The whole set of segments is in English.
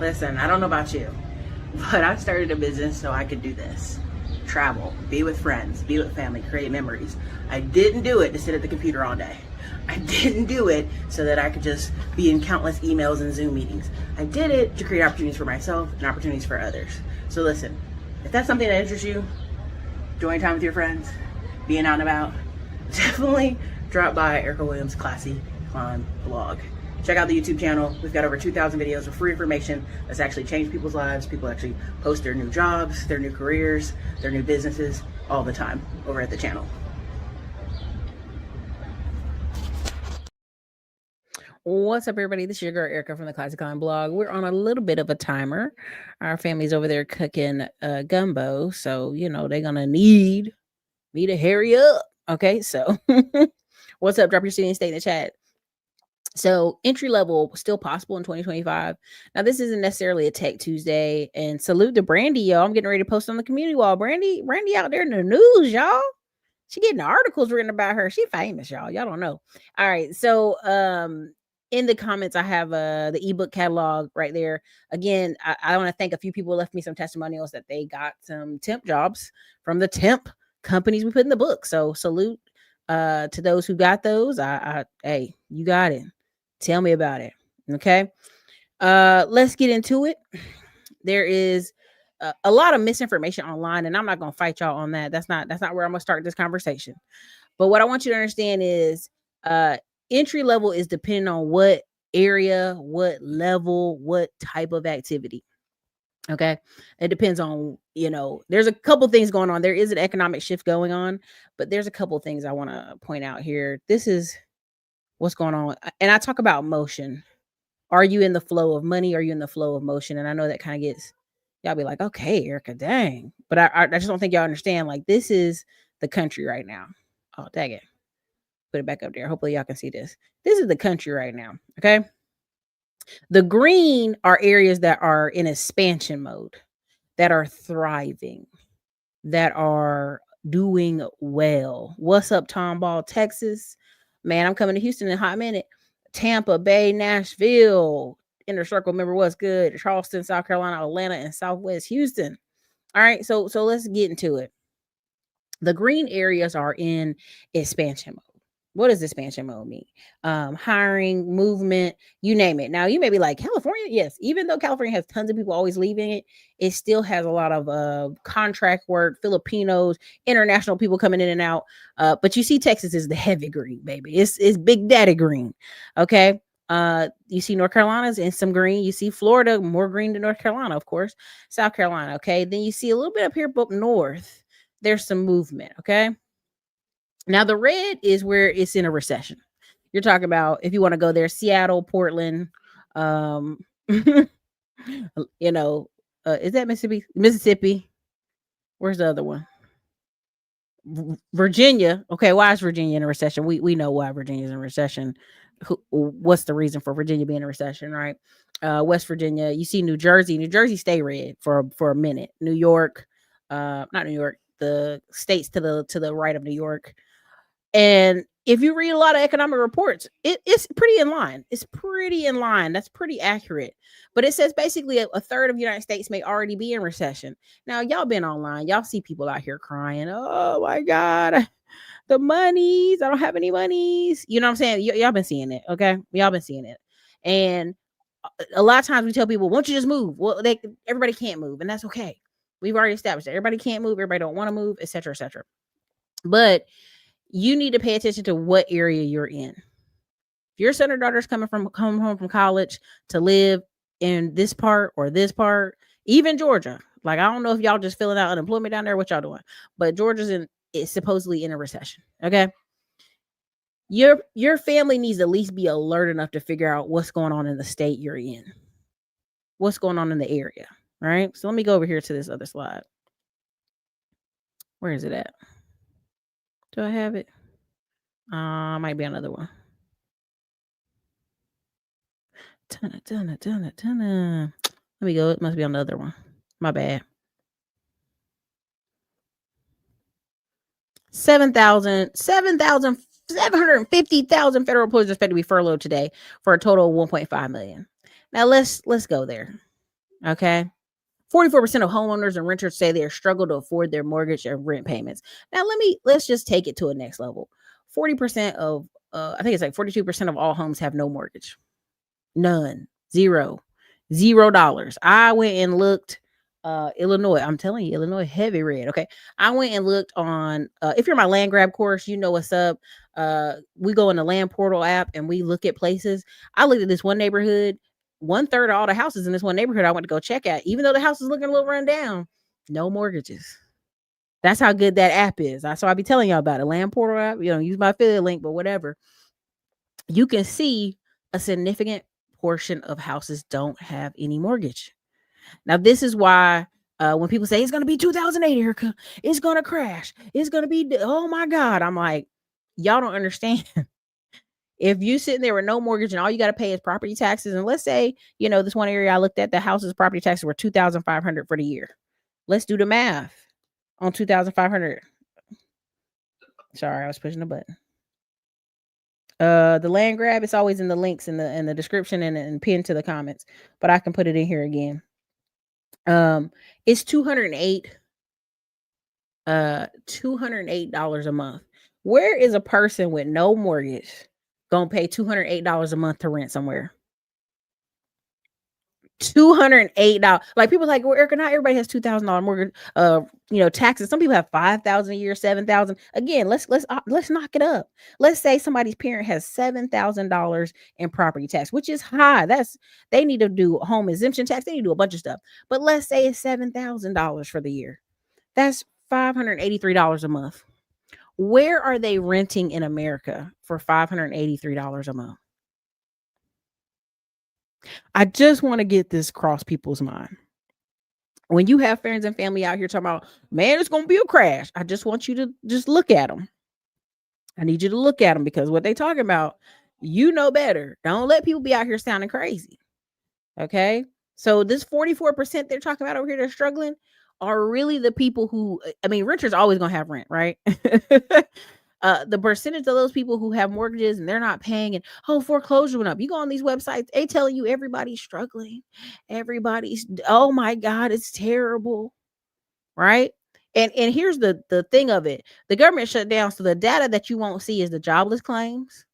Listen, I don't know about you, but I started a business so I could do this. Travel, be with friends, be with family, create memories. I didn't do it to sit at the computer all day. I didn't do it so that I could just be in countless emails and Zoom meetings. I did it to create opportunities for myself and opportunities for others. So listen, if that's something that interests you, enjoying time with your friends, being out and about, definitely drop by Erica Williams Classy Climb blog. Check out the YouTube channel. We've got over 2,000 videos of free information that's actually changed people's lives. People actually post their new jobs, their new careers, their new businesses all the time over at the channel. What's up, everybody? This is your girl Erica from the Classy Climb blog. We're on a little bit of a timer. Our family's over there cooking gumbo, so they're gonna need me to hurry up. Okay, so what's up? Drop your city and state in the chat. So entry level still possible in 2025. Now this isn't necessarily a Tech Tuesday, and salute to Brandy, yo. I'm getting ready to post on the community wall. Brandy out there in the news, y'all. She getting articles written about her. She famous, y'all. Y'all don't know. All right, so in the comments, I have the ebook catalog right there. Again, I want to thank a few people who left me some testimonials that they got some temp jobs from the temp companies we put in the book. So salute to those who got those. Hey, you got it. Tell me about it. Okay. Let's get into it. There is a lot of misinformation online, and I'm not going to fight y'all on that. That's not where I'm going to start this conversation. But what I want you to understand is entry level is depending on what area, what level, what type of activity. Okay. It depends on, there's a couple things going on. There is an economic shift going on, but there's a couple things I want to point out here. This is what's going on. And I talk about motion. Are you in the flow of money? Are you in the flow of motion? And I know that kind of gets, y'all be like, okay, Erica, dang. But I just don't think y'all understand. Like, this is the country right now. Oh, dang it. Put it back up there. Hopefully y'all can see this. This is the country right now. Okay. The green are areas that are in expansion mode, that are thriving, that are doing well. What's up, Tomball, Texas? Man, I'm coming to Houston in a hot minute. Tampa Bay, Nashville, Inner Circle, remember what's good? Charleston, South Carolina, Atlanta, and Southwest Houston. All right, so let's get into it. The green areas are in expansion mode. What does expansion mode mean? Hiring, movement, you name it. Now, you may be like, California? Yes. Even though California has tons of people always leaving it, it still has a lot of contract work, Filipinos, international people coming in and out. But you see Texas is the heavy green, baby. It's Big Daddy green. Okay. You see North Carolina's in some green. You see Florida, more green than North Carolina, of course. South Carolina. Okay. Then you see a little bit up here, up north. There's some movement. Okay. Now, the red is where it's in a recession. You're talking about, if you want to go there, Seattle, Portland, is that Mississippi? Where's the other one? Virginia. Okay, why is Virginia in a recession? We know why Virginia's in a recession. What's the reason for Virginia being in a recession, right? West Virginia. You see New Jersey. New Jersey stay red for a minute. New York, not New York, the states to the right of New York. And if you read a lot of economic reports, it's pretty in line. It's pretty in line. That's pretty accurate. But it says basically a third of the United States may already be in recession. Now, y'all been online. Y'all see people out here crying. Oh, my God. The monies. I don't have any monies. You know what I'm saying? Y'all been seeing it. Okay. Y'all been seeing it. And a lot of times we tell people, won't you just move? Well, everybody can't move. And that's okay. We've already established that everybody can't move. Everybody don't want to move, et cetera, et cetera. But you need to pay attention to what area you're in. If your son or daughter's coming home from college to live in this part or this part, even Georgia, like, I don't know if y'all just filling out unemployment down there, what y'all doing, but Georgia's is supposedly in a recession. Okay. Your family needs to at least be alert enough to figure out what's going on in the state you're in, what's going on in the area. Right. So let me go over here to this other slide. Where is it at? Do I have it? Might be another one. Let me go. It must be another one. My bad. 750,000 federal employees are expected to be furloughed today for a total of 1.5 million. Now let's go there. Okay. 44% of homeowners and renters say they struggle to afford their mortgage and rent payments. Now let's just take it to a next level. 40% of I think it's like 42% of all homes have no mortgage. None. Zero. $0. I went and looked Illinois. I'm telling you, Illinois heavy red. Okay. I went and looked on if you're my land grab course, you know what's up. We go in the land portal app and we look at places. I looked at this one neighborhood. 1/3 of all the houses in this one neighborhood I went to go check at, even though the house is looking a little run down, no mortgages. That's how good that app is. So I be telling y'all about it. Land portal app, use my affiliate link, but whatever. You can see a significant portion of houses don't have any mortgage. Now, this is why when people say it's going to be 2008, Erica, it's going to crash. It's going to be, oh my God. I'm like, y'all don't understand. If you sitting there with no mortgage and all you got to pay is property taxes, and let's say, this one area I looked at, the house's property taxes were $2,500 for the year. Let's do the math on $2,500. Sorry, I was pushing the button. The land grab, it's always in the links in the description and pinned to the comments, but I can put it in here again. It's $208 a month. Where is a person with no mortgage gonna pay $208 a month to rent somewhere? $208. Like people like, well, Erica, not everybody has $2,000 mortgage, taxes. Some people have $5,000 a year, $7,000. Again, let's knock it up. Let's say somebody's parent has $7,000 in property tax, which is high. They need to do home exemption tax. They need to do a bunch of stuff. But let's say it's $7,000 for the year. That's $583 a month. Where are they renting in America for $583 a month? I just want to get this across people's mind. When you have friends and family out here talking about, man, it's going to be a crash. I just want you to just look at them. I need you to look at them because what they talking about, you know better. Don't let people be out here sounding crazy. Okay. So this 44% they're talking about over here, they're struggling, are really the people who, renters always going to have rent, right? The percentage of those people who have mortgages and they're not paying and foreclosure went up. You go on these websites, they telling you everybody's struggling. Oh my God, it's terrible. Right. And here's the thing of it. The government shut down. So the data that you won't see is the jobless claims,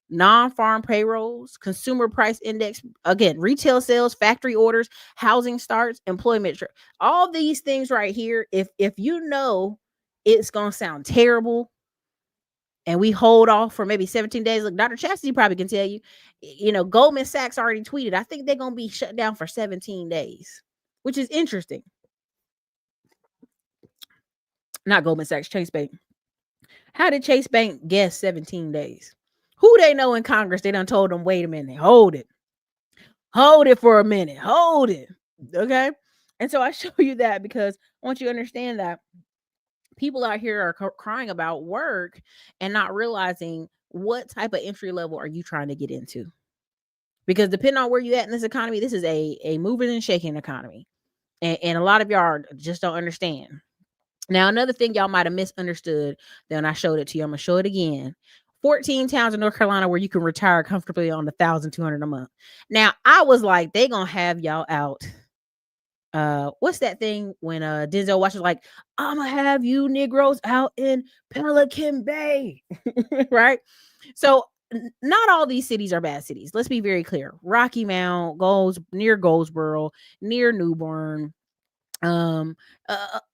non-farm payrolls, consumer price index, again, retail sales, factory orders, housing starts, employment. All these things right here. If it's going to sound terrible, and we hold off for maybe 17 days. Look, Dr. Chastity probably can tell you, Goldman Sachs already tweeted, I think they're going to be shut down for 17 days, which is interesting. Not Goldman Sachs, Chase Bank. How did Chase Bank guess 17 days? Who they know in Congress, they done told them, wait a minute, hold it. Hold it for a minute. Hold it. Okay. And so I show you that because I want you to understand that people out here are crying about work and not realizing what type of entry level are you trying to get into. Because depending on where you at in this economy, this is a moving and shaking economy. And a lot of y'all just don't understand. Now, another thing y'all might have misunderstood when I showed it to you, I'm going to show it again. 14 towns in North Carolina where you can retire comfortably on $1,200 a month. Now, I was like, they going to have y'all out. What's that thing when Denzel Washington like, I'm gonna have you Negroes out in Pelican Bay, right? So not all these cities are bad cities. Let's be very clear. Rocky Mount, near Goldsboro, near New Bern. I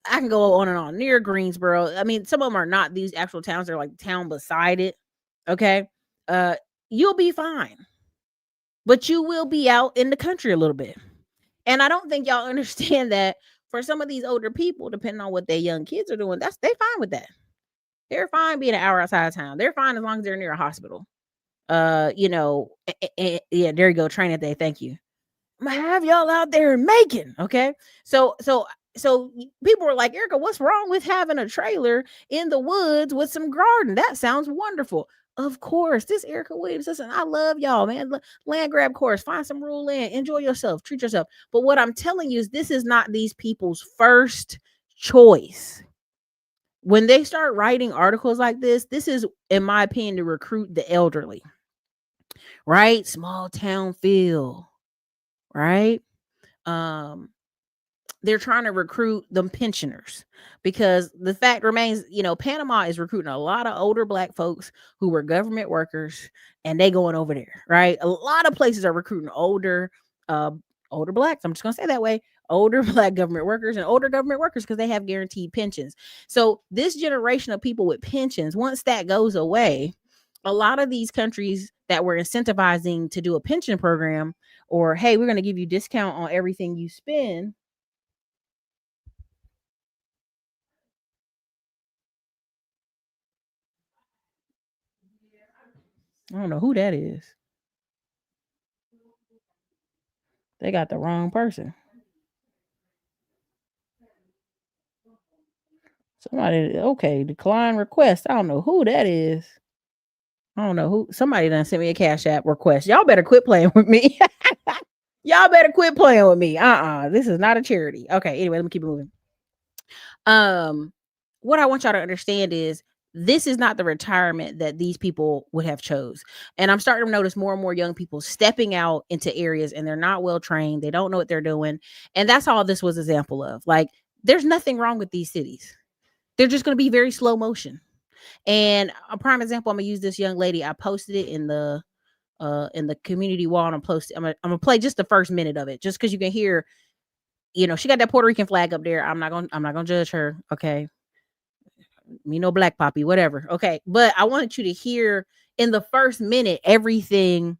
can go on and on. Near Greensboro. Some of them are not these actual towns. They're like town beside it. Okay. You'll be fine, but you will be out in the country a little bit. And I don't think y'all understand that for some of these older people, depending on what their young kids are doing, they fine with that. They're fine being an hour outside of town. They're fine as long as they're near a hospital. Yeah, there you go. Training day. Thank you. I'm gonna have y'all out there in Macon. Okay. So people were like, Erica, what's wrong with having a trailer in the woods with some garden? That sounds wonderful. Of course, this Erica Williams. Listen, I love y'all, man. Land grab course, find some rural land, enjoy yourself, treat yourself. But what I'm telling you is this is not these people's first choice. When they start writing articles like this is, in my opinion, to recruit the elderly, right? Small town feel, right? um they're trying to recruit them pensioners, because the fact remains, Panama is recruiting a lot of older black folks who were government workers, and they going over there, right? A lot of places are recruiting uh older blacks. I'm just gonna say that way. Older black government workers and older government workers, because they have guaranteed pensions. So this generation of people with pensions, once that goes away, a lot of these countries that were incentivizing to do a pension program, or hey, we're going to give you discount on everything you spend. I don't know who that is. They got the wrong person. Somebody, okay, decline request. I don't know who that is. I don't know who. Somebody done sent me a Cash App request. Y'all better quit playing with me. Y'all better quit playing with me. This is not a charity. Okay, anyway, let me keep it moving. What I want y'all to understand is this is not the retirement that these people would have chose. And I'm starting to notice more and more young people stepping out into areas, and they're not well trained. They don't know what they're doing. And that's all this was an example of. Like, there's nothing wrong with these cities. They're just going to be very slow motion. And a prime example, I'm gonna use this young lady. I posted it in the community wall, and I'm gonna play just the first minute of it, just because you can hear, she got that Puerto Rican flag up there. I'm not gonna judge her. Okay. Me no black poppy, whatever. Okay. But I wanted you to hear in the first minute everything.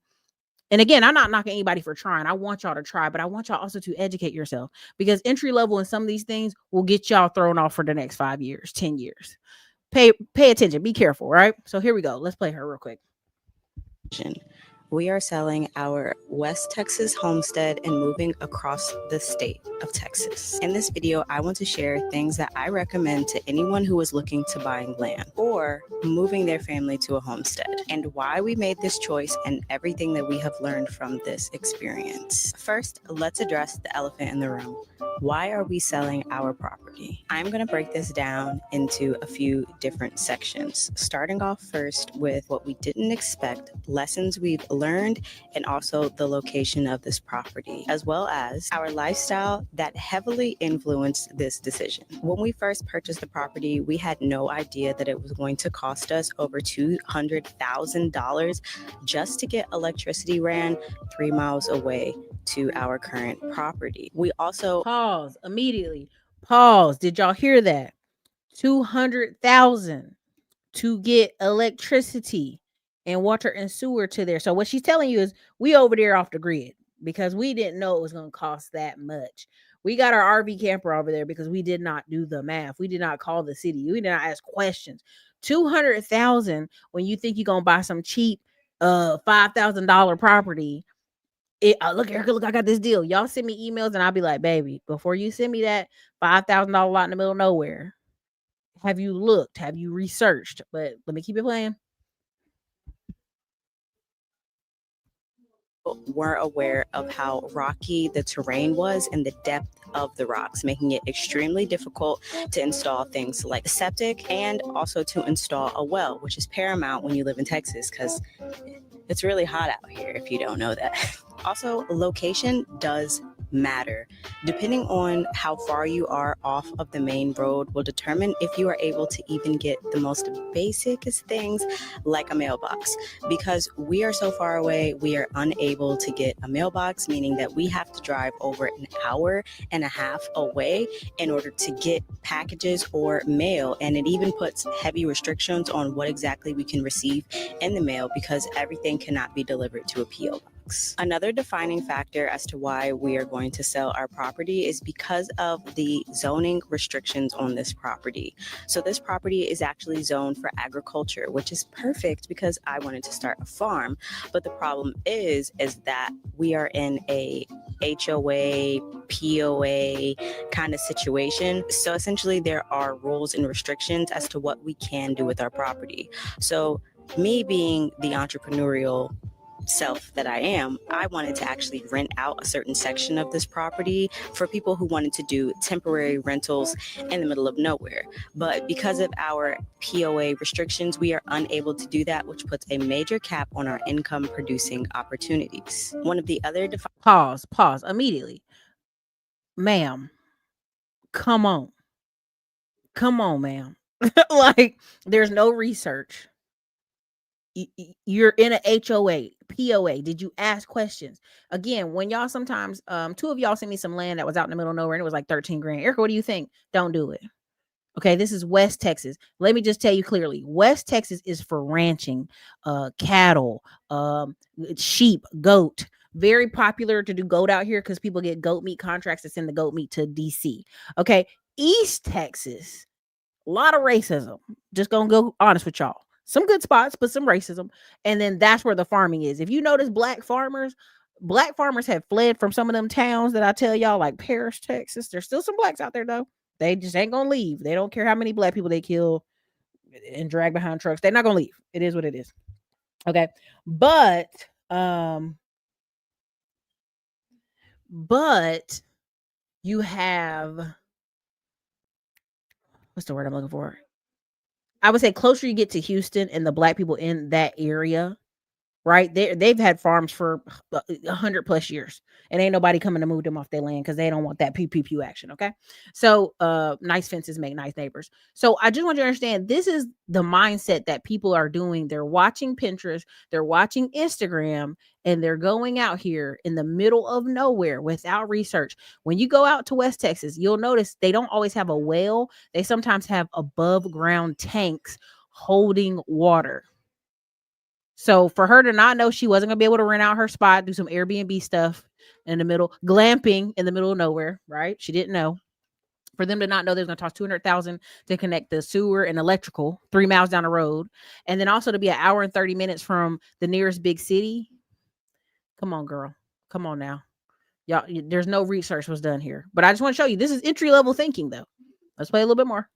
And again, I'm not knocking anybody for trying. I want y'all to try, but I want y'all also to educate yourself, because entry level in some of these things will get y'all thrown off for the next 5 years, 10 years. Pay attention. Be careful, right? So here we go. Let's play her real quick. We are selling our West Texas homestead and moving across the state of Texas. In this video, I want to share things that I recommend to anyone who is looking to buying land or moving their family to a homestead, and why we made this choice and everything that we have learned from this experience. First, let's address the elephant in the room. Why are we selling our property? I'm going to break this down into a few different sections, starting off first with what we didn't expect, lessons we've learned, and also the location of this property, as well as our lifestyle that heavily influenced this decision. When we first purchased the property, we had no idea that it was going to cost us over $200,000 just to get electricity ran 3 miles away to our current property. We also pause immediately. Pause. Did y'all hear that? 200,000 to get electricity and water and sewer to there. So what she's telling you is we over there off the grid, because we didn't know it was going to cost that much. We got our RV camper over there because we did not do the math. We did not call the city. We did not ask questions. 200,000 when you think you're going to buy some cheap $5,000 property. Look, Erica, look, I got this deal. Y'all send me emails and I'll be like, baby, before you send me that $5,000 lot in the middle of nowhere, have you looked? Have you researched? But let me keep it playing. Weren't aware of how rocky the terrain was and the depth of the rocks, making it extremely difficult to install things like septic and also to install a well, which is paramount when you live in Texas because it's really hot out here if you don't know that. Also, location does matter. Depending on how far you are off of the main road will determine if you are able to even get the most basicest things like a mailbox. Because we are so far away, we are unable to get a mailbox, meaning that we have to drive over an hour and a half away in order to get packages or mail. And it even puts heavy restrictions on what exactly we can receive in the mail because everything cannot be delivered to a P.O. box. Another defining factor as to why we are going to sell our property is because of the zoning restrictions on this property. So this property is actually zoned for agriculture, which is perfect because I wanted to start a farm. But the problem is that we are in a HOA, POA kind of situation. So essentially there are rules and restrictions as to what we can do with our property. So me being the entrepreneurial self that I am, I wanted to actually rent out a certain section of this property for people who wanted to do temporary rentals in the middle of nowhere. But because of our POA restrictions, we are unable to do that, which puts a major cap on our income producing opportunities. One of the other pause immediately. ma'am, come on. Come on, ma'am. Like, there's no research. You're in a HOA, POA. Did you ask questions? Again, when y'all sometimes, two of y'all sent me some land that was out in the middle of nowhere and it was like 13 grand. Erica, what do you think? Don't do it. Okay, this is West Texas. Let me just tell you clearly. West Texas is for ranching, cattle, sheep, goat. Very popular to do goat out here because people get goat meat contracts to send the goat meat to DC. Okay, East Texas, a lot of racism. Just gonna go honest with y'all. Some good spots, but some racism. And then that's where the farming is. If you notice, black farmers have fled from some of them towns that I tell y'all, like Paris, Texas. There's still some blacks out there though. They just ain't gonna leave. They don't care how many black people they kill and drag behind trucks. They're not gonna leave. It is what it is. Okay. But you have, what's the word I'm looking for? I would say closer you get to Houston and the black people in that area, right? They've had farms for 100+ years, and ain't nobody coming to move them off their land because they don't want that pew pew pew action. Okay, so nice fences make nice neighbors. So I just want you to understand this is the mindset that people are doing. They're watching Pinterest, they're watching Instagram, and they're going out here in the middle of nowhere without research. When you go out to West Texas, you'll notice they don't always have a well. They sometimes have above ground tanks holding water. So for her to not know she wasn't gonna be able to rent out her spot, do some Airbnb stuff in the middle, glamping in the middle of nowhere, right? She didn't know. For them to not know they're gonna cost $200,000 to connect the sewer and electrical 3 miles down the road, and then also to be an hour and 30 minutes from the nearest big city. Come on, girl. Come on now. Y'all, there's no research was done here. But I just want to show you this is entry level thinking though. Let's play a little bit more.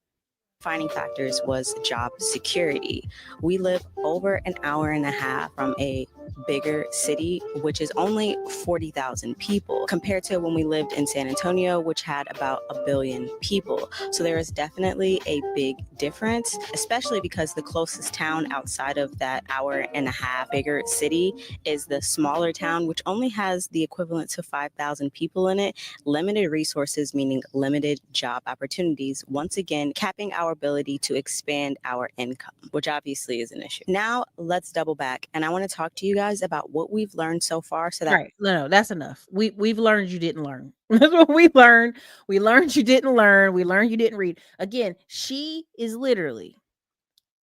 Defining factors was job security. We live over an hour and a half from a bigger city, which is only 40,000 people, compared to when we lived in San Antonio, which had about 1 billion people. So there is definitely a big difference, especially because the closest town outside of that hour and a half bigger city is the smaller town, which only has the equivalent to 5,000 people in it. Limited resources, meaning limited job opportunities, once again capping our ability to expand our income, which obviously is an issue. Now let's double back, and I want to talk to you guys about what we've learned so far. So that right, no, that's enough. We've learned you didn't learn. That's what we learned. We learned you didn't learn. We learned you didn't read. Again, she is literally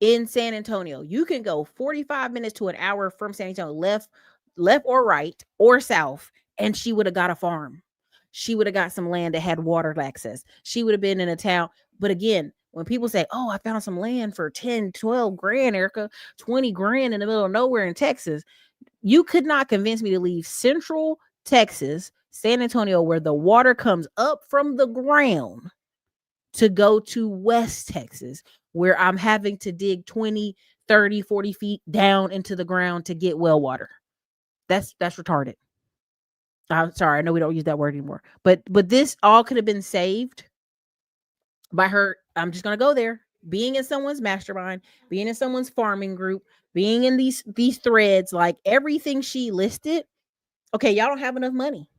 in San Antonio. You can go 45 minutes to an hour from San Antonio, left or right or south, and she would have got a farm. She would have got some land that had water access. She would have been in a town. But again, when people say, oh, I found some land for 10, 12 grand, Erica, 20 grand in the middle of nowhere in Texas, you could not convince me to leave Central Texas, San Antonio, where the water comes up from the ground, to go to West Texas, where I'm having to dig 20, 30, 40 feet down into the ground to get well water. That's retarded. I'm sorry, I know we don't use that word anymore. But this all could have been saved by her. I'm just gonna go there. Being in someone's mastermind, being in someone's farming group, being in these threads, like everything she listed. Okay, y'all don't have enough money.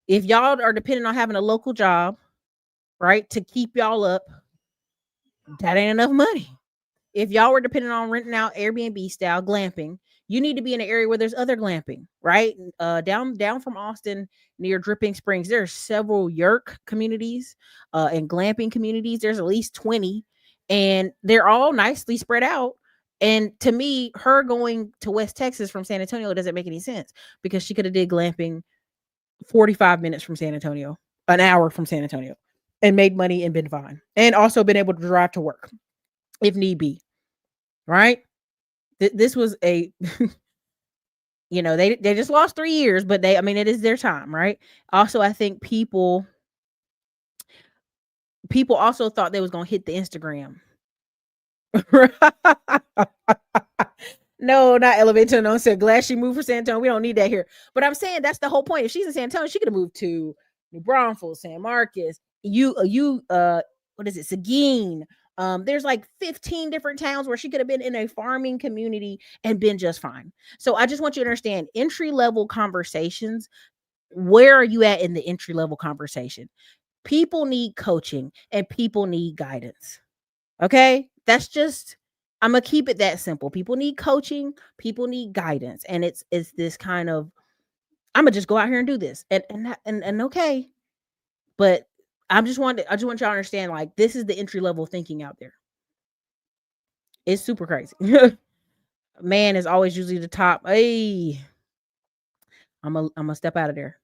If y'all are dependent on having a local job, right, to keep y'all up, that ain't enough money. If y'all were dependent on renting out Airbnb style glamping, you need to be in an area where there's other glamping, right? Down from Austin near Dripping Springs, there are several yurk communities and glamping communities. There's at least 20, and they're all nicely spread out. And to me, her going to West Texas from San Antonio doesn't make any sense, because she could have did glamping 45 minutes from San Antonio, an hour from San Antonio, and made money and been fine, and also been able to drive to work if need be, right? This was a, they just lost 3 years, but it is their time, right? Also, I think people also thought they was going to hit the Instagram. No, not elevator. No, said glad she moved for San Antonio. We don't need that here. But I'm saying that's the whole point. If she's in San Antonio, she could have moved to New Braunfels, San Marcos, what is it, Seguin. There's like 15 different towns where she could have been in a farming community and been just fine. So I just want you to understand, entry level conversations where are you at in the entry level conversation? People need coaching and people need guidance. Okay? That's just, I'm gonna keep it that simple. People need coaching, people need guidance, and it's this kind of, I'm gonna just go out here and do this, and okay, but I just want y'all to understand, like, this is the entry level thinking out there. It's super crazy. Man is always usually the top. Hey, I'm gonna step out of there.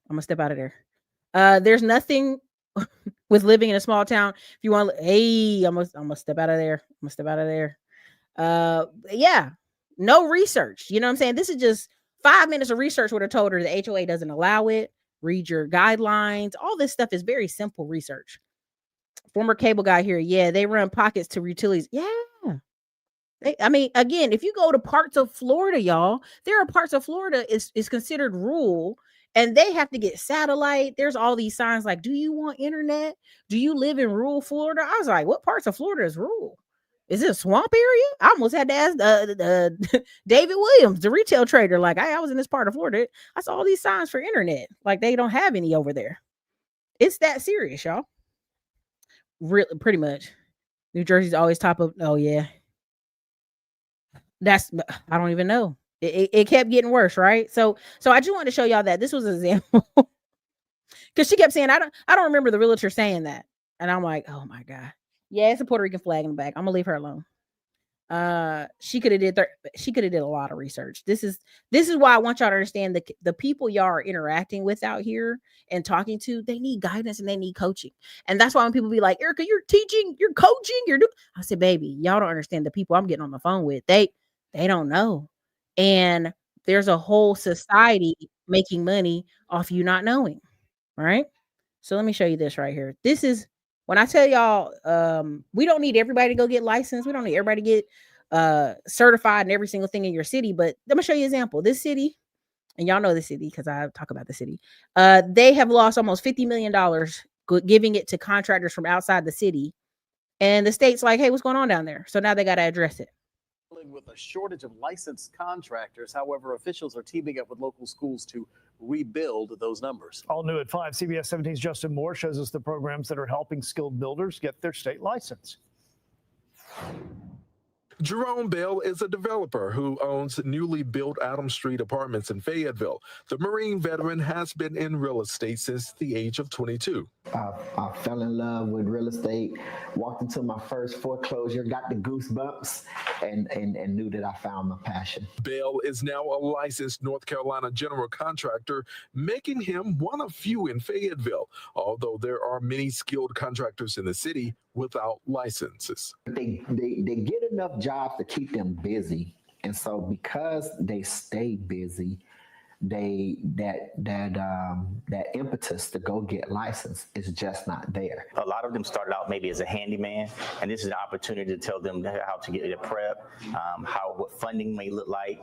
There's nothing with living in a small town. If you want, hey, I'm gonna step out of there. Yeah, no research. You know what I'm saying? This is just 5 minutes of research would have told her the HOA doesn't allow it. Read your guidelines. All this stuff is very simple research. Former cable guy here. Yeah, they run pockets to utilities. Yeah. I mean, again, if you go to parts of Florida, y'all, there are parts of Florida is considered rural, and they have to get satellite. There's all these signs like, do you want internet? Do you live in rural Florida? I was like, what parts of Florida is rural? Is it a swamp area? I almost had to ask David Williams, the retail trader. Like, I was in this part of Florida. I saw all these signs for internet. Like, they don't have any over there. It's that serious, y'all. Really, pretty much. New Jersey's always top of. Oh yeah. That's, I don't even know. It kept getting worse, right? So I just wanted to show y'all that this was an example, because she kept saying, I don't remember the realtor saying that, and I'm like, oh my god, yeah, it's a Puerto Rican flag in the back. I'm gonna leave her alone. She could have did a lot of research. This is why I want y'all to understand the people y'all are interacting with out here and talking to, they need guidance and they need coaching. And that's why when people be like, Erica, you're teaching, you're coaching, I said, baby, y'all don't understand the people I'm getting on the phone with. They don't know. And there's a whole society making money off you not knowing. Right? So let me show you this right here. This is when I tell y'all, we don't need everybody to go get licensed. We don't need everybody to get certified in every single thing in your city. But let me show you an example. This city, and y'all know the city because I talk about the city. They have lost almost $50 million giving it to contractors from outside the city. And the state's like, hey, what's going on down there? So now they got to address it. With a shortage of licensed contractors. However, officials are teaming up with local schools to rebuild those numbers. All new at 5, CBS 17's Justin Moore shows us the programs that are helping skilled builders get their state license. Jerome Bell is a developer who owns newly built Adams Street apartments in Fayetteville. The Marine veteran has been in real estate since the age of 22. I fell in love with real estate, walked into my first foreclosure, got the goosebumps, and knew that I found my passion. Bell is now a licensed North Carolina general contractor, making him one of few in Fayetteville, although there are many skilled contractors in the city without licenses. They get enough jobs to keep them busy, and so because they stay busy, that impetus to go get licensed is just not there. A lot of them started out maybe as a handyman, and this is an opportunity to tell them how to get their prep, what funding may look like,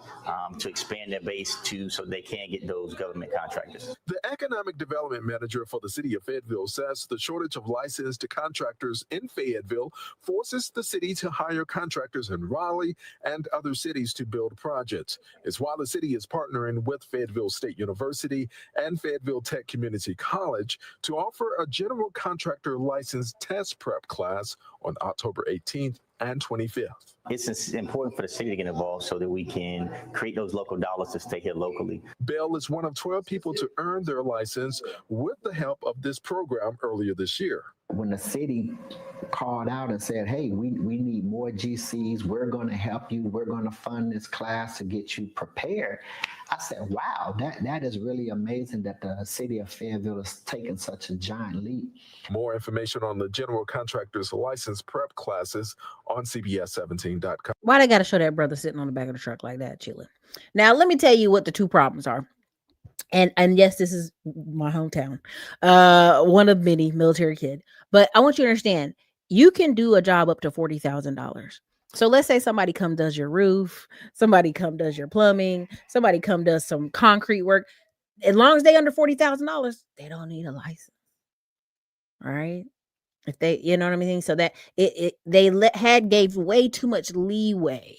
to expand their base so they can get those government contractors. The economic development manager for the city of Fayetteville says the shortage of licensed contractors in Fayetteville forces the city to hire contractors in Raleigh and other cities to build projects. It's why the city is partnering with Fayetteville State University and Fayetteville Tech Community College to offer a general contractor license test prep class on October 18th and 25th. It's important for the city to get involved so that we can create those local dollars to stay here locally. Bell is one of 12 people to earn their license with the help of this program earlier this year. When the city called out and said, hey, we need more GCs, we're going to help you, we're going to fund this class to get you prepared, I said, wow, that is really amazing that the city of Fayetteville is taking such a giant leap. More information on the general contractor's license prep classes on CBS17.com. Why they got to show that brother sitting on the back of the truck like that, chilling? Now, let me tell you what the two problems are. And yes, this is my hometown, one of many, military kid. But I want you to understand, you can do a job up to $40,000. So let's say somebody come does your roof, somebody come does your plumbing, somebody come does some concrete work. As long as they under $40,000, they don't need a license. All right. If they, you know what I mean? So that gave way too much leeway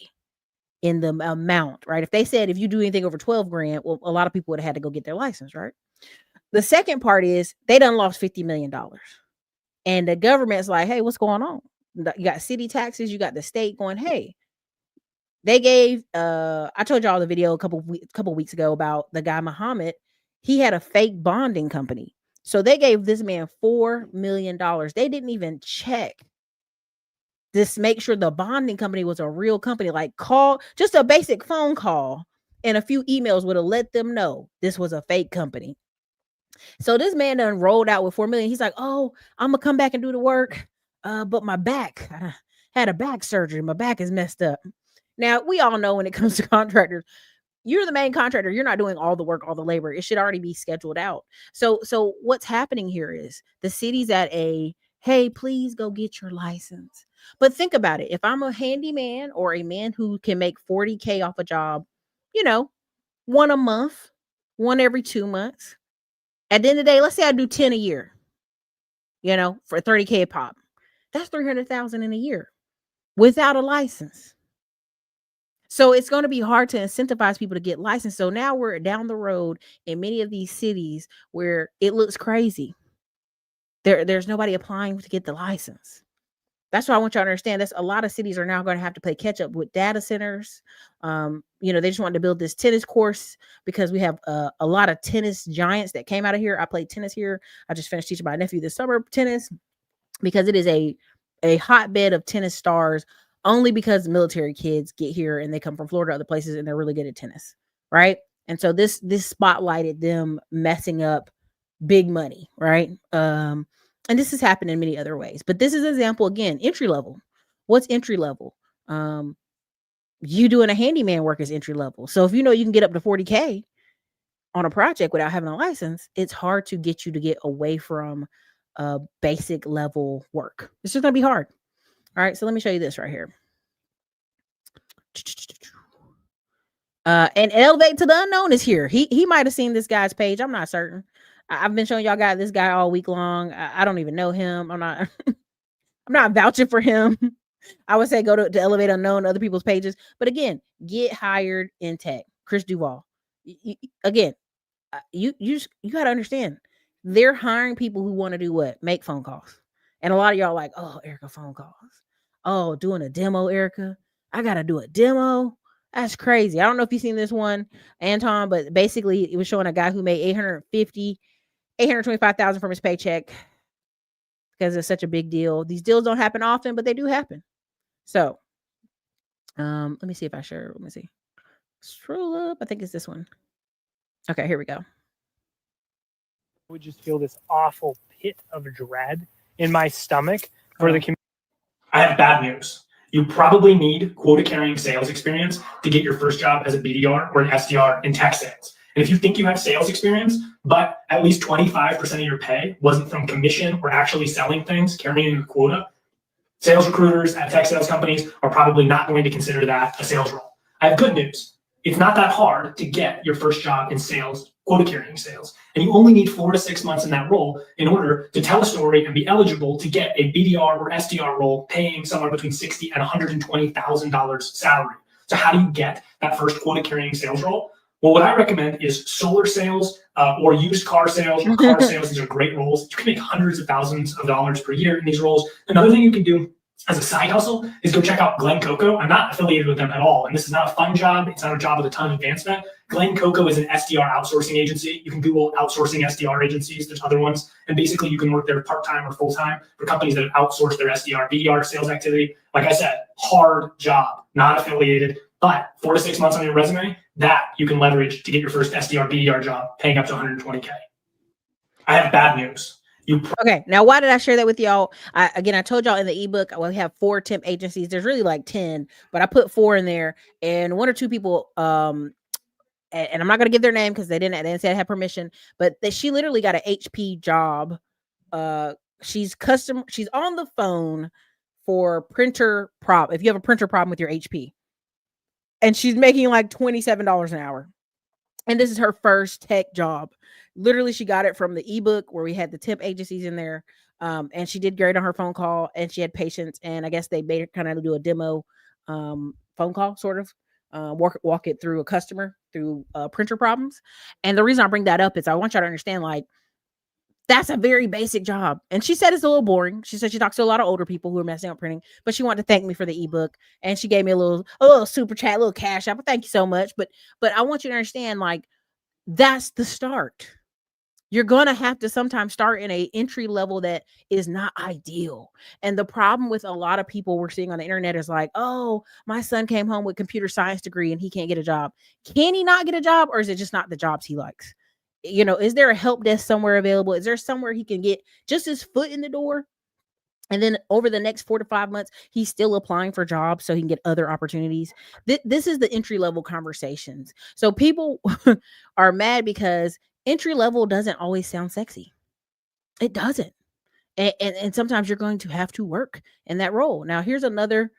in the amount, right? If they said, if you do anything over 12 grand, well, a lot of people would have had to go get their license, right? The second part is they done lost $50 million. And the government's like, hey, what's going on? You got city taxes, you got the state going, hey. They gave I told y'all the video a couple weeks ago about the guy Muhammad. He had a fake bonding company. So they gave this man $4 million. They didn't even check this, make sure the bonding company was a real company. Like, call, just a basic phone call and a few emails would have let them know this was a fake company. So this man done rolled out with $4 million. He's like, oh, I'm gonna come back and do the work. But my back, I had a back surgery. My back is messed up. Now, we all know when it comes to contractors, you're the main contractor. You're not doing all the work, all the labor. It should already be scheduled out. So what's happening here is the city's at a, hey, please go get your license. But think about it. If I'm a handyman or a man who can make $40K off a job, one a month, one every 2 months. At the end of the day, let's say I do 10 a year, for $30K a pop. That's $300,000 in a year without a license. So it's going to be hard to incentivize people to get licensed. So now we're down the road in many of these cities where it looks crazy. There's nobody applying to get the license. That's why I want you to understand this. A lot of cities are now going to have to play catch up with data centers. They just wanted to build this tennis course because we have a lot of tennis giants that came out of here. I played tennis here. I just finished teaching my nephew this summer tennis because it is a hotbed of tennis stars. Only because military kids get here and they come from Florida, other places, and they're really good at tennis, right? And so this spotlighted them messing up big money, right? And this has happened in many other ways. But this is an example, again, entry level. What's entry level? You doing a handyman work is entry level. So if you can get up to $40K on a project without having a license, it's hard to get you to get away from basic level work. It's just going to be hard. All right, so let me show you this right here. And Elevate to the Unknown is here. He might have seen this guy's page. I'm not certain. I've been showing y'all this guy all week long. I don't even know him. I'm not I'm not vouching for him. I would say go to Elevate Unknown, other people's pages. But again, get hired in tech. Chris Duval. Again, you got to understand. They're hiring people who want to do what? Make phone calls. And a lot of y'all like, oh, Erica, phone calls. Oh, doing a demo, Erica. I got to do a demo. That's crazy. I don't know if you've seen this one, Anton, but basically it was showing a guy who made $825,000 from his paycheck because it's such a big deal. These deals don't happen often, but they do happen. So, let me see if I share. Let me see. Scroll up. I think it's this one. Okay, here we go. I would just feel this awful pit of dread in my stomach for the community. I have bad news. You probably need quota carrying sales experience to get your first job as a BDR or an SDR in tech sales. And if you think you have sales experience, but at least 25% of your pay wasn't from commission or actually selling things, carrying a quota, sales recruiters at tech sales companies are probably not going to consider that a sales role. I have good news. It's not that hard to get your first job in sales, quota carrying sales. And you only need 4 to 6 months in that role in order to tell a story and be eligible to get a BDR or SDR role paying somewhere between $60,000 and $120,000 salary. So how do you get that first quota carrying sales role? Well, what I recommend is solar sales or used car sales or car sales. These are great roles. You can make hundreds of thousands of dollars per year in these roles. Another thing you can do as a side hustle is go check out Glen Coco. I'm not affiliated with them at all. And this is not a fun job. It's not a job with a ton of advancement. Glen Coco is an SDR outsourcing agency. You can Google outsourcing SDR agencies. There's other ones. And basically you can work there part-time or full-time for companies that have outsourced their SDR, BDR sales activity. Like I said, hard job, not affiliated, but 4 to 6 months on your resume, that you can leverage to get your first SDR, BDR job paying up to $120K. I have bad news. Okay, now why did I share that with y'all? I told y'all in the ebook, we have 4 temp agencies. There's really like 10, but I put 4 in there, and 1 or 2 people, and I'm not gonna give their name because they didn't say I had permission, but she literally got an HP job. She's on the phone for printer problem. If you have a printer problem with your HP, and she's making like $27 an hour, and this is her first tech job. Literally, she got it from the ebook where we had the temp agencies in there. And she did great on her phone call, and she had patience. And I guess they made her kind of do a demo phone call, sort of walk it through a customer through printer problems. And the reason I bring that up is I want y'all to understand, like, That's a very basic job. And she said it's a little boring. She said she talks to a lot of older people who are messing up printing, but she wanted to thank me for the ebook. And she gave me a little super chat, a little cash app. Thank you so much. But I want you to understand, like, that's the start. You're going to have to sometimes start in a entry level that is not ideal. And the problem with a lot of people we're seeing on the internet is like, oh, my son came home with computer science degree and he can't get a job. Can he not get a job, or is it just not the jobs he likes? You know, is there a help desk somewhere available? Is there somewhere he can get just his foot in the door? And then over the next 4 to 5 months, he's still applying for jobs so he can get other opportunities. This is the entry level conversations. So people are mad because entry level doesn't always sound sexy. It doesn't. And sometimes you're going to have to work in that role. Now, here's another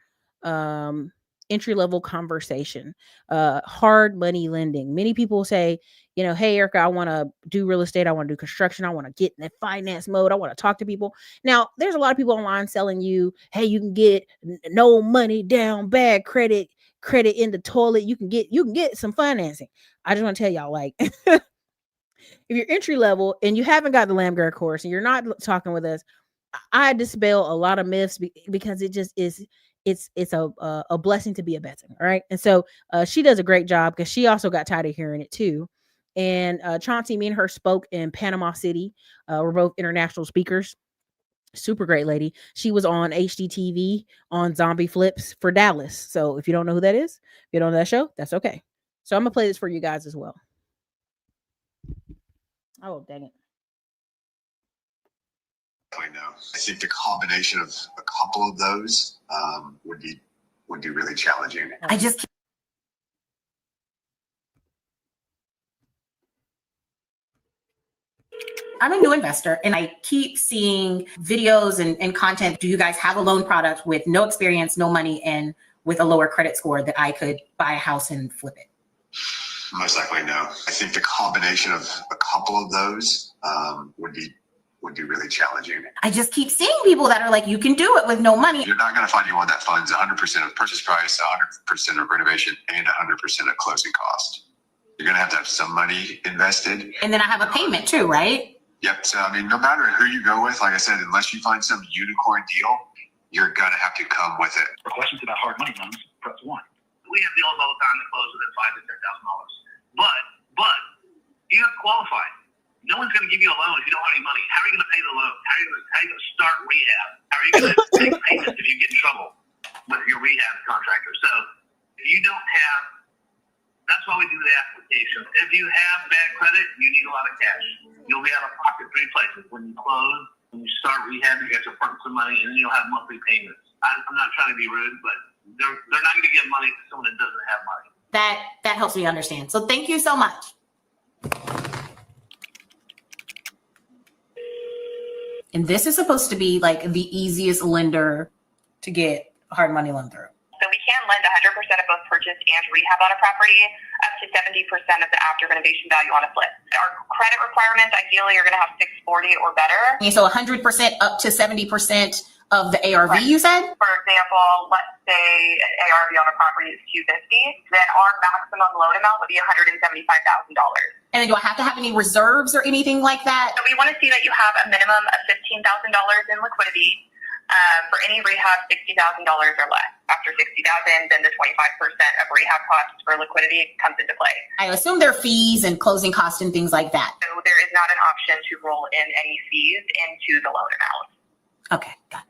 entry level conversation. Hard money lending. Many people say, you know, hey, Erica, I want to do real estate. I want to do construction. I want to get in that finance mode. I want to talk to people. Now, there's a lot of people online selling you, hey, you can get no money down, bad credit in the toilet. You can get some financing. I just want to tell y'all, like, if you're entry level and you haven't got the Lamgare course and you're not talking with us, I dispel a lot of myths because it just is. It's a blessing to be a veteran. All right. And so she does a great job because she also got tired of hearing it too. And Chauncey, me and her spoke in Panama City. We're both international speakers. Super great lady. She was on HDTV on Zombie Flips for Dallas. So if you don't know who that is, if you don't know that show, that's okay. So I'm gonna play this for you guys as well. Oh, dang it. I know. I think the combination of a couple of those would be really challenging. I'm a new investor and I keep seeing videos and content. Do you guys have a loan product with no experience, no money, and with a lower credit score that I could buy a house and flip it? Most likely no. I think the combination of a couple of those would be really challenging. I just keep seeing people that are like, you can do it with no money. You're not going to find anyone that funds 100% of purchase price, 100% of renovation, and 100% of closing cost. You're going to have some money invested. And then I have a payment too, right? Yep. So, I mean, no matter who you go with, like I said, unless you find some unicorn deal, you're going to have to come with it. For questions about hard money loans, press 1. We have deals all the time that close within $5,000 to $10,000. But you have to qualify. No one's going to give you a loan if you don't have any money. How are you going to pay the loan? How are you going to start rehab? How are you going to take payments if you get in trouble with your rehab contractor? So if you don't have, that's why we do the application. If you have bad credit, you need a lot of cash. You'll be out of pocket 3 places. When you close, when you start rehab, you got to front some money, and then you'll have monthly payments. I'm not trying to be rude, but they're not going to give money to someone that doesn't have money. That helps me understand. So thank you so much. And this is supposed to be like the easiest lender to get a hard money loan through. So we can lend 100% of both purchase and rehab on a property, up to 70% of the after renovation value on a flip. Our credit requirements, ideally, you're going to have 640 or better. And so 100% up to 70% of the ARV, right. You said? For example, let's say an ARV on a property is $250, then our maximum loan amount would be $175,000. And then do I have to have any reserves or anything like that? So we want to see that you have a minimum of $15,000 in liquidity. For any rehab, $60,000 or less. After $60,000, then the 25% of rehab costs for liquidity comes into play. I assume there are fees and closing costs and things like that. So there is not an option to roll in any fees into the loan amount. Okay, got it.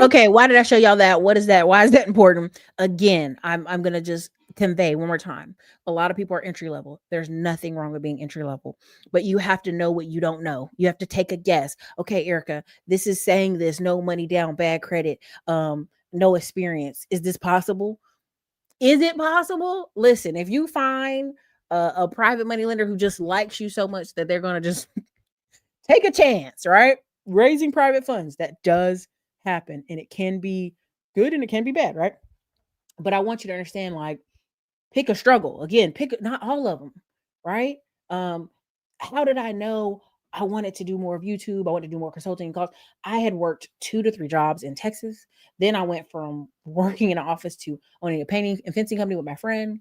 Okay, why did I show y'all that? What is that? Why is that important? Again, I'm gonna just convey one more time. A lot of people are entry level. There's nothing wrong with being entry level, but you have to know what you don't know. You have to take a guess. Okay, Erica, this is saying this, no money down, bad credit, no experience. Is this possible? Is it possible? Listen, if you find a private money lender who just likes you so much that they're gonna just take a chance, right? Raising private funds, that does happen, and it can be good and it can be bad, right? But I want you to understand, like, pick a struggle. Again, pick not all of them, right? How did I know I wanted to do more of YouTube? I wanted to do more consulting calls. I had worked 2 to 3 jobs in Texas. Then I went from working in an office to owning a painting and fencing company with my friend.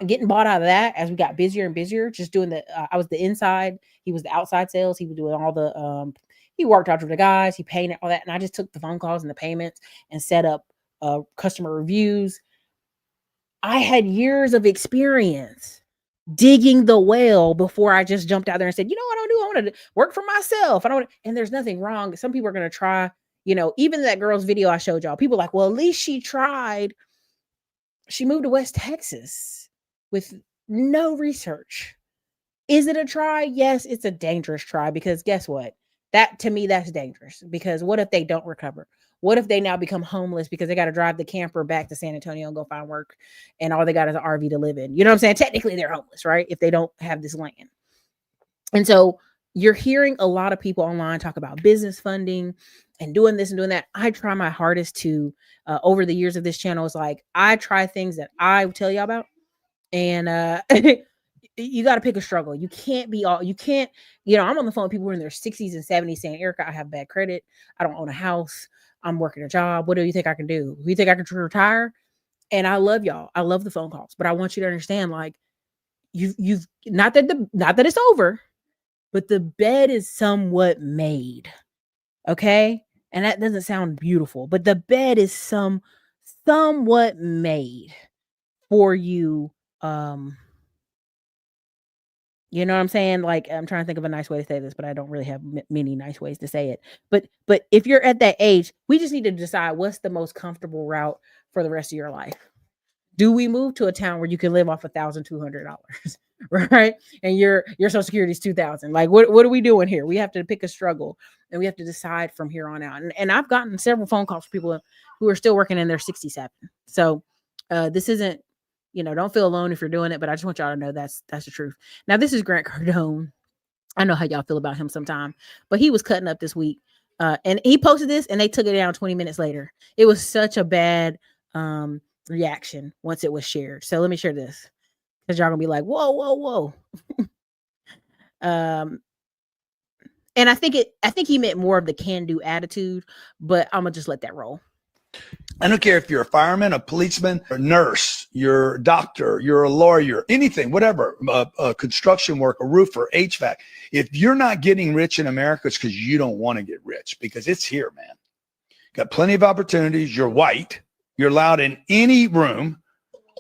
getting bought out of that as we got busier and busier, just doing I was the inside, he was the outside sales, he was doing all the he worked out with the guys, he painted all that, and I just took the phone calls and the payments and set up customer reviews. I had years of experience digging the well before I just jumped out there and said, you know what I do? I want to work for myself. And there's nothing wrong. Some people are going to try, even that girl's video I showed y'all, people like, well, at least she tried. She moved to West Texas with no research. Is it a try? Yes, it's a dangerous try, because guess what? To me, that's dangerous, because what if they don't recover? What if they now become homeless because they got to drive the camper back to San Antonio and go find work, and all they got is an RV to live in? You know what I'm saying? Technically, they're homeless, right? If they don't have this land. And so you're hearing a lot of people online talk about business funding and doing this and doing that. I try my hardest to, over the years of this channel, is like, I try things that I tell y'all about. And you got to pick a struggle. You can't be all, you can't, I'm on the phone with people who are in their 60s and 70s saying, Erica, I have bad credit. I don't own a house. I'm working a job. What do you think I can do? You think I can retire? And I love y'all. I love the phone calls, but I want you to understand, like, you've not that it's over, but the bed is somewhat made. Okay. And that doesn't sound beautiful, but the bed is somewhat made for you. You know what I'm saying? Like, I'm trying to think of a nice way to say this, but I don't really have many nice ways to say it. But if you're at that age, we just need to decide what's the most comfortable route for the rest of your life. Do we move to a town where you can live off $1,200, right? And your Social Security is $2,000. Like, what are we doing here? We have to pick a struggle, and we have to decide from here on out. And I've gotten several phone calls from people who are still working in their 67. So this isn't, don't feel alone if you're doing it, but I just want y'all to know that's the truth. Now, this is Grant Cardone. I know how y'all feel about him sometime, but he was cutting up this week, and he posted this, and they took it down 20 minutes later. It was such a bad reaction once it was shared. So let me share this, because y'all gonna be like, whoa. And I think he meant more of the can-do attitude, but I'm gonna just let that roll. I don't care if you're a fireman, a policeman, a nurse, you're a doctor, you're a lawyer, anything, whatever, a construction worker, a roofer, HVAC. If you're not getting rich in America, it's because you don't want to get rich, because it's here, man. Got plenty of opportunities. You're white. You're allowed in any room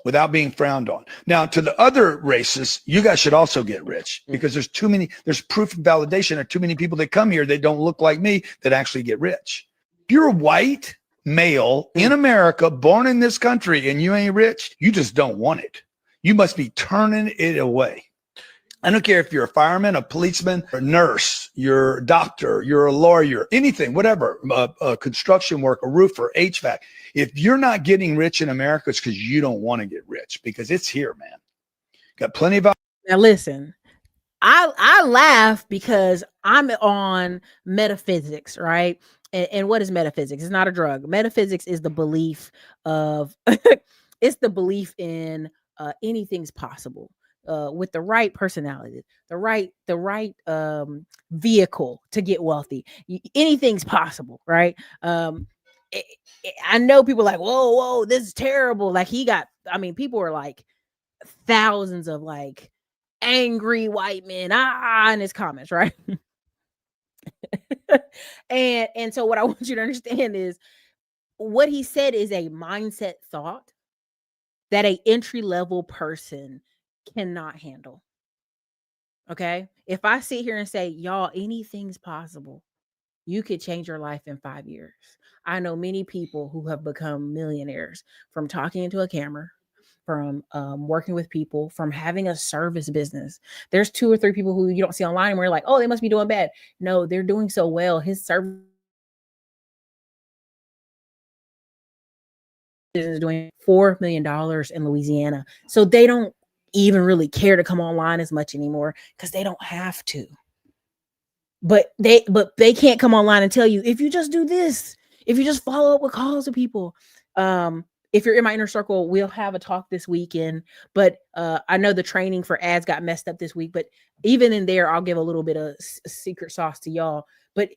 without being frowned on. Now, to the other races, you guys should also get rich, because there's proof and validation. There are too many people that come here that don't look like me that actually get rich. If you're a white male in America, born in this country, and you ain't rich, you just don't want it. You must be turning it away. I don't care if you're a fireman, a policeman, a nurse, you're a doctor, you're a lawyer, anything, whatever, a construction worker, a roofer, HVAC. If you're not getting rich in America, it's because you don't want to get rich, because it's here, man. Got plenty of. Now listen, I laugh because I'm on metaphysics, right? And what is metaphysics? It's not a drug. Metaphysics is the belief of, it's the belief in anything's possible. With the right personality, the right vehicle to get wealthy, anything's possible, right? I know people are like, whoa, this is terrible. Like, people are like thousands of like angry white men in his comments, right? and so what I want you to understand is what he said is a mindset thought that a entry-level person cannot handle. Okay. If I sit here and say, y'all, anything's possible, you could change your life in 5 years. I know many people who have become millionaires from talking into a camera, from working with people, from having a service business. There's 2 or 3 people who you don't see online where you're like, oh, they must be doing bad. No, they're doing so well. His service is doing $4 million in Louisiana. So they don't even really care to come online as much anymore, because they don't have to. But they can't come online and tell you, if you just do this, if you just follow up with calls to people. If you're in my inner circle, we'll have a talk this weekend. But I know the training for ads got messed up this week. But even in there, I'll give a little bit of secret sauce to y'all. But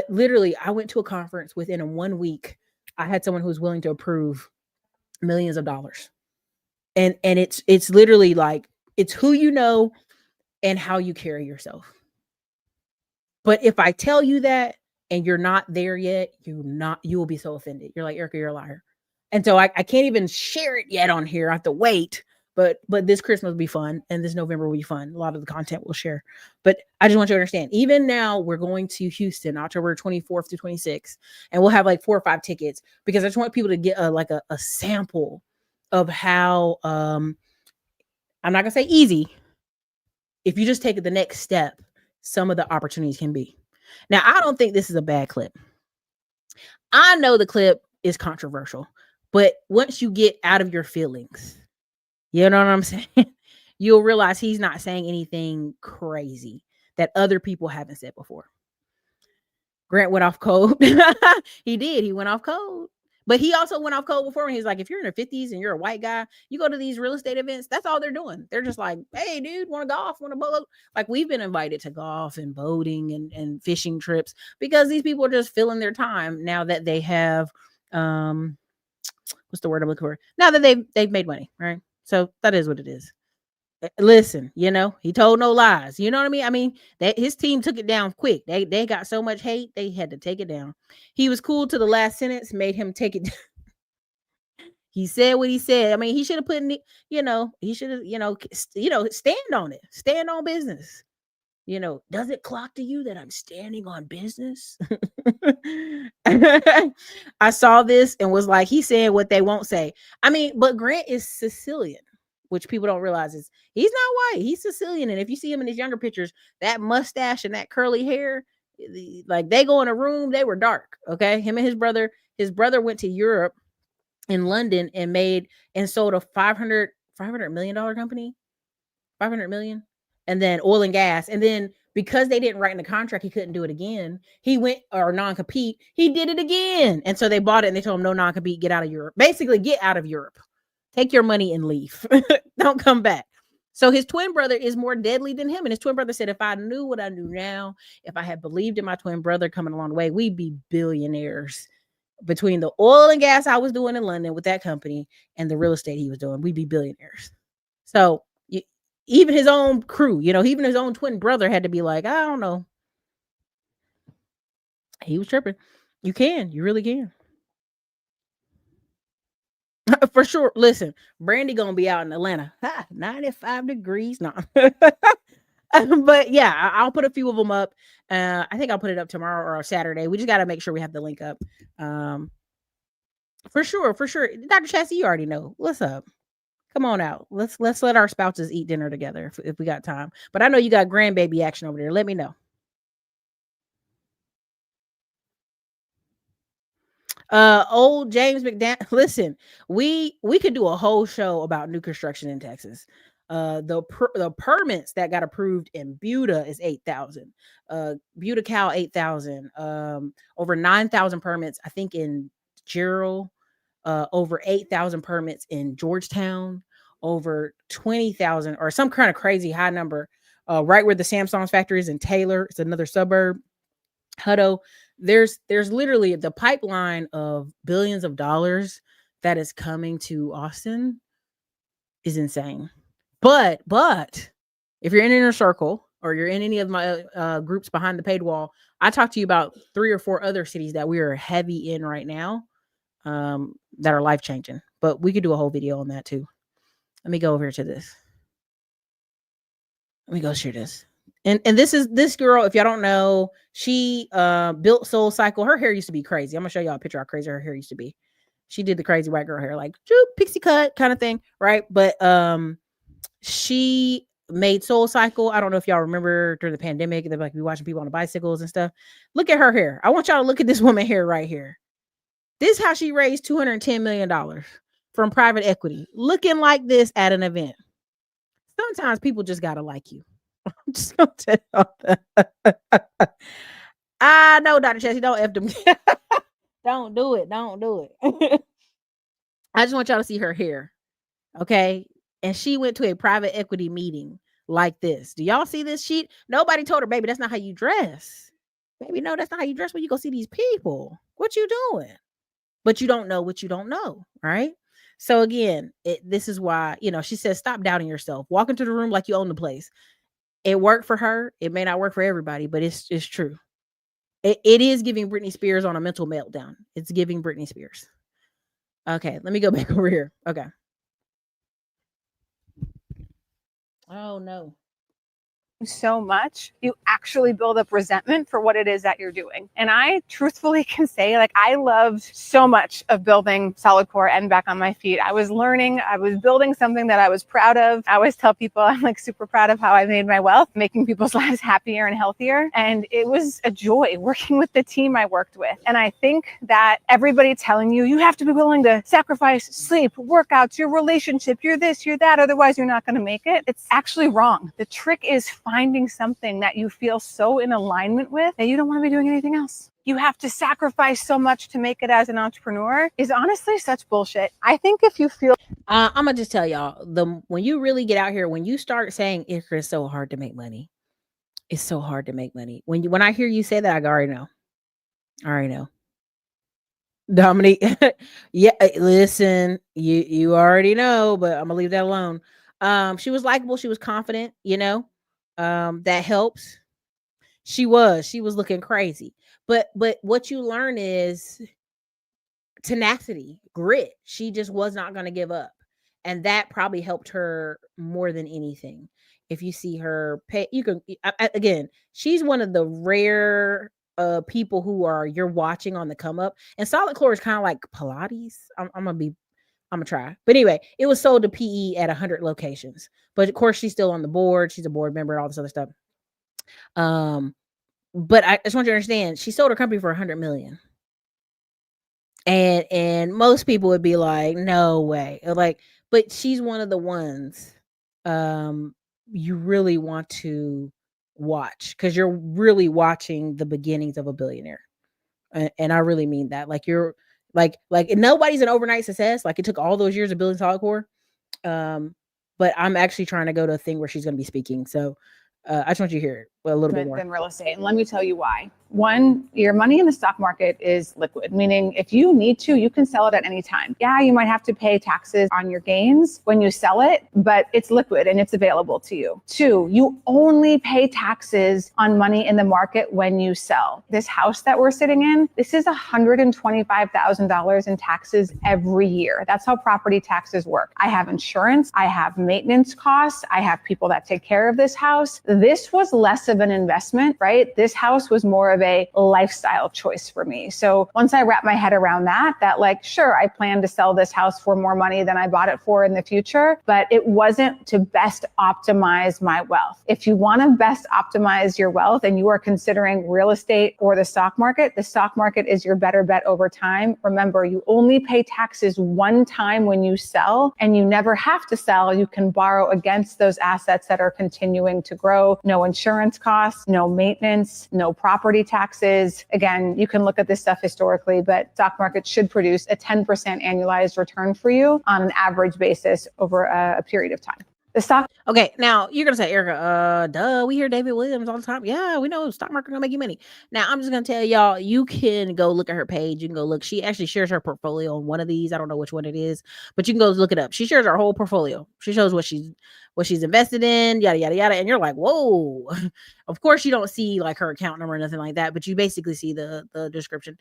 literally, I went to a conference within 1 week. I had someone who was willing to approve millions of dollars. And it's literally like, it's who you know and how you carry yourself. But if I tell you that and you're not there yet, you will be so offended. You're like, Erica, you're a liar. And so I can't even share it yet on here. I have to wait. But this Christmas will be fun, and this November will be fun. A lot of the content we'll share. But I just want you to understand, even now we're going to Houston, October 24th to 26th, and we'll have like 4 or 5 tickets, because I just want people to get a sample of how, I'm not gonna say easy. If you just take it the next step, some of the opportunities can be. Now, I don't think this is a bad clip. I know the clip is controversial, but once you get out of your feelings, you know what I'm saying? You'll realize he's not saying anything crazy that other people haven't said before. Grant went off code. He did. He went off code. But he also went off code before when he's like, if you're in your 50s and you're a white guy, you go to these real estate events, that's all they're doing. They're just like, hey, dude, want to golf? Want to boat? Like, we've been invited to golf and boating and fishing trips because these people are just filling their time now that they have, what's the word I'm looking for? Now that they've made money, right? So that is what it is. Listen, you know, he told no lies. You know what I mean? I mean, his team took it down quick. They got so much hate, they had to take it down. He was cool to the last sentence, made him take it down. He said what he said. I mean, he should have put in, he should have, stand on it. Stand on business. Does it clock to you that I'm standing on business? I saw this and was like, he's saying what they won't say. I mean, but Grant is Sicilian, which people don't realize is he's not white. He's Sicilian. And if you see him in his younger pictures, that mustache and that curly hair, like they go in a room, they were dark. Okay. Him and his brother went to Europe in London and sold a $500 million company, 500 million. And then oil and gas. And then because they didn't write in the contract, he couldn't do it again. He went, or non-compete, he did it again. And so they bought it and they told him, no non-compete, get out of Europe. Basically, get out of Europe. Take your money and leave. Don't come back. So his twin brother is more deadly than him. And his twin brother said, if I knew what I knew now, if I had believed in my twin brother coming along the way, we'd be billionaires. Between the oil and gas I was doing in London with that company and the real estate he was doing, we'd be billionaires. So even his own crew, even his own twin brother had to be like, I don't know. He was tripping. You really can. For sure. Listen, Brandy gonna be out in Atlanta. 95 degrees. No. But yeah, I'll put a few of them up. I think I'll put it up tomorrow or Saturday. We just got to make sure we have the link up. For sure. Dr. Chassie, you already know. What's up? Come on out. Let's let our spouses eat dinner together if we got time. But I know you got grandbaby action over there. Let me know. Old James McDaniel. Listen, we could do a whole show about new construction in Texas. The permits that got approved in Buda is 8,000. Buda Cal 8,000. Over 9,000 permits, I think, in Gerald. Over 8,000 permits in Georgetown, over 20,000 or some kind of crazy high number, right where the Samsung's factory is in Taylor. It's another suburb. Hutto. There's literally the pipeline of billions of dollars that is coming to Austin is insane. But if you're in Inner Circle or you're in any of my groups behind the paid wall, I talked to you about 3 or 4 other cities that we are heavy in right now. That are life-changing, but we could do a whole video on that too. Let me go over to this. Let me go share this. And this girl, if y'all don't know, she built Soul Cycle. Her hair used to be crazy. I'm gonna show y'all a picture of how crazy her hair used to be. She did the crazy white girl hair, like pixie cut kind of thing, right? But she made Soul Cycle. I don't know if y'all remember during the pandemic, they'd like be watching people on the bicycles and stuff. Look at her hair. I want y'all to look at this woman hair right here. This is how she raised $210 million from private equity, looking like this at an event. Sometimes people just got to like you. I'm just going to tell that. I know, Dr. Chessie, don't F them. Don't do it. Don't do it. I just want y'all to see her hair. Okay. And she went to a private equity meeting like this. Do y'all see this sheet? Nobody told her, baby, that's not how you dress. Baby, no, that's not how you dress when you go see these people. What you doing? But you don't know what you don't know, right? So again, this is why, she says, stop doubting yourself. Walk into the room like you own the place. It worked for her. It may not work for everybody, but it's true. It is giving Britney Spears on a mental meltdown. It's giving Britney Spears. Okay, let me go back over here. Okay. Oh no. So much, you actually build up resentment for what it is that you're doing. And I truthfully can say, like, I loved so much of building Solid Core and Back on My Feet. I was learning, I was building something that I was proud of. I always tell people I'm like super proud of how I made my wealth, making people's lives happier and healthier. And it was a joy working with the team I worked with. And I think that everybody telling you, you have to be willing to sacrifice sleep, workouts, your relationship, you're this, you're that, otherwise you're not going to make it. It's actually wrong. The trick is finding something that you feel so in alignment with that you don't want to be doing anything else. You have to sacrifice so much to make it as an entrepreneur is honestly such bullshit. I think if you feel I'm gonna just tell y'all, when you really get out here, when you start saying it's so hard to make money, it's so hard to make money. When I hear you say that, I already know. Dominique, yeah, listen, you already know, but I'm gonna leave that alone. She was likable, she was confident, that helps. She was looking crazy. But what you learn is tenacity, grit. She just was not going to give up. And that probably helped her more than anything. If you see her pay, you can, again, she's one of the rare people who you're watching on the come up. And Solid Core is kind of like Pilates. I'm gonna try. But anyway, it was sold to PE at 100 locations. But of course, she's still on the board. She's a board member, all this other stuff. But I just want you to understand, she sold her company for $100 million. And most people would be like, no way. But she's one of the ones you really want to watch, because you're really watching the beginnings of a billionaire. And I really mean that. Like you're like nobody's an overnight success. Like it took all those years of building Solid Core. But I'm actually trying to go to a thing where she's going to be speaking. So I just want you to hear a little bit more. Than real estate. And let me tell you why. One, your money in the stock market is liquid, meaning if you need to, you can sell it at any time. Yeah, you might have to pay taxes on your gains when you sell it, but it's liquid and it's available to you. Two, you only pay taxes on money in the market when you sell. This house that we're sitting in, this is $125,000 in taxes every year. That's how property taxes work. I have insurance, I have maintenance costs, I have people that take care of this house. This was less of an investment, right? This house was more of a lifestyle choice for me. So once I wrap my head around that like, sure, I plan to sell this house for more money than I bought it for in the future, but it wasn't to best optimize my wealth. If you want to best optimize your wealth and you are considering real estate or the stock market is your better bet over time. Remember, you only pay taxes one time when you sell, and you never have to sell. You can borrow against those assets that are continuing to grow. No insurance costs, no maintenance, no property taxes. Again, you can look at this stuff historically, but stock market should produce a 10% annualized return for you on an average basis over a period of time. The stock. Okay, now you're gonna say, Erica, duh, we hear David Williams all the time. Yeah, we know stock market gonna make you money. Now I'm just gonna tell y'all, you can go look at her page. You can go look. She actually shares her portfolio on one of these. I don't know which one it is, but you can go look it up. She shares her whole portfolio. She shows what she's invested in, yada yada yada. And you're like, whoa. Of course, you don't see like her account number or nothing like that, but you basically see the description.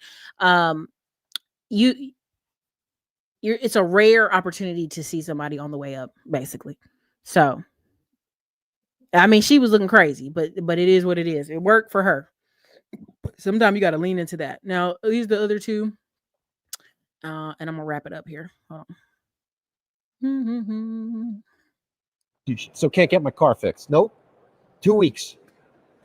It's a rare opportunity to see somebody on the way up, basically. So, I mean, she was looking crazy, but it is what it is. It worked for her. Sometimes you got to lean into that. Now, these are the other two. And I'm going to wrap it up here. Hold on. So can't get my car fixed. Nope. 2 weeks.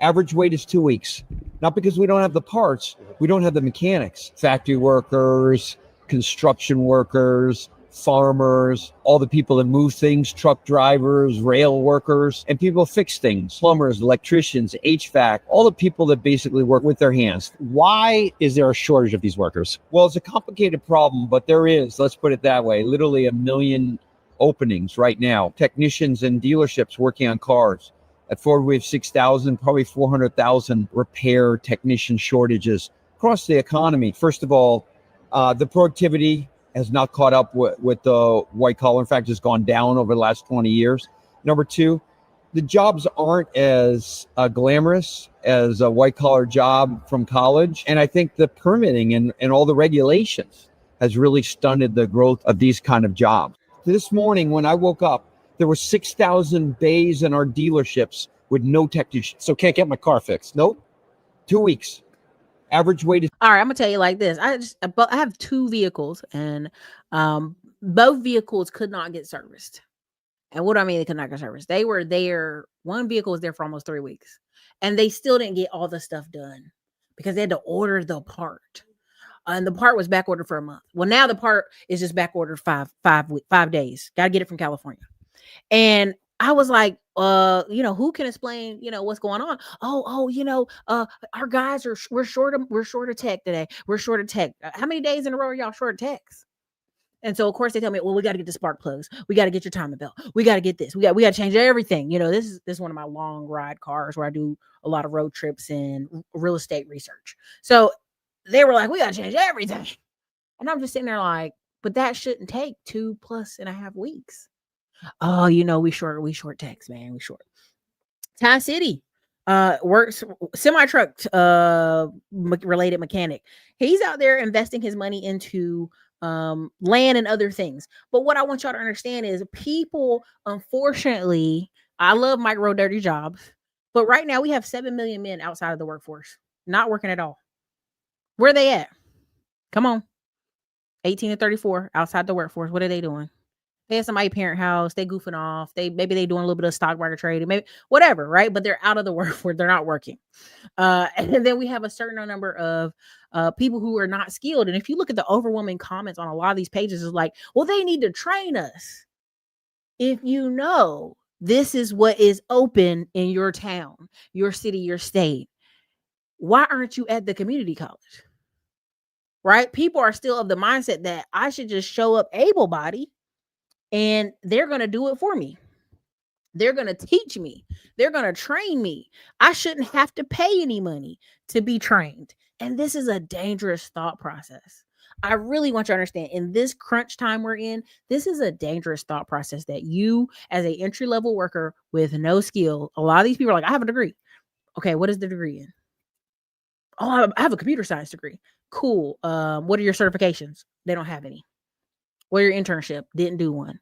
Average wait is 2 weeks. Not because we don't have the parts. We don't have the mechanics. Factory workers, construction workers, farmers, all the people that move things, truck drivers, rail workers, and people fix things, plumbers, electricians, HVAC, all the people that basically work with their hands. Why is there a shortage of these workers? Well, it's a complicated problem, but there is, let's put it that way, literally 1 million openings right now. Technicians and dealerships working on cars. At Ford, we have 6,000, probably 400,000 repair technician shortages across the economy. First of all, the productivity has not caught up with the white collar. In fact, it's gone down over the last 20 years. Number two, the jobs aren't as glamorous as a white collar job from college. And I think the permitting and all the regulations has really stunted the growth of these kind of jobs. This morning, when I woke up, there were 6,000 bays in our dealerships with no technician. So can't get my car fixed. Nope. 2 weeks. Average wait is. All right, I'm gonna tell you like this. I have 2 vehicles, and both vehicles could not get serviced. And what do I mean they could not get serviced? They were there. One vehicle was there for almost 3 weeks, and they still didn't get all the stuff done because they had to order the part, and the part was back ordered for a month. Well, now the part is just back ordered 5 days. Got to get it from California, and I was like, who can explain, what's going on? Our guys we're short of tech today. We're short of tech. How many days in a row are y'all short of techs? And so of course they tell me, well, we got to get the spark plugs. We got to get your timing belt. We got to get this. We got to change everything. This is one of my long ride cars where I do a lot of road trips and real estate research. So they were like, we got to change everything. And I'm just sitting there like, but that shouldn't take 2.5+ weeks. Oh, we short techs, man. We short. Ty City works semi-truck related mechanic. He's out there investing his money into land and other things. But what I want y'all to understand is people, unfortunately, I love micro dirty jobs, but right now we have 7 million men outside of the workforce, not working at all. Where are they at? Come on. 18 to 34 outside the workforce. What are they doing? They at somebody's parent house, they goofing off. Maybe they doing a little bit of stock market trading, maybe whatever, right? But they're out of the workforce. They're not working. And then we have a certain number of people who are not skilled. And if you look at the overwhelming comments on a lot of these pages, it's like, well, they need to train us. If this is what is open in your town, your city, your state, why aren't you at the community college? Right? People are still of the mindset that I should just show up able-bodied and they're going to do it for me. They're going to teach me. They're going to train me. I shouldn't have to pay any money to be trained. And this is a dangerous thought process. I really want you to understand in this crunch time we're in, this is a dangerous thought process that you as an entry-level worker with no skill, a lot of these people are like, I have a degree. Okay, what is the degree in? Oh, I have a computer science degree. Cool. What are your certifications? They don't have any. What are your internship? Didn't do one.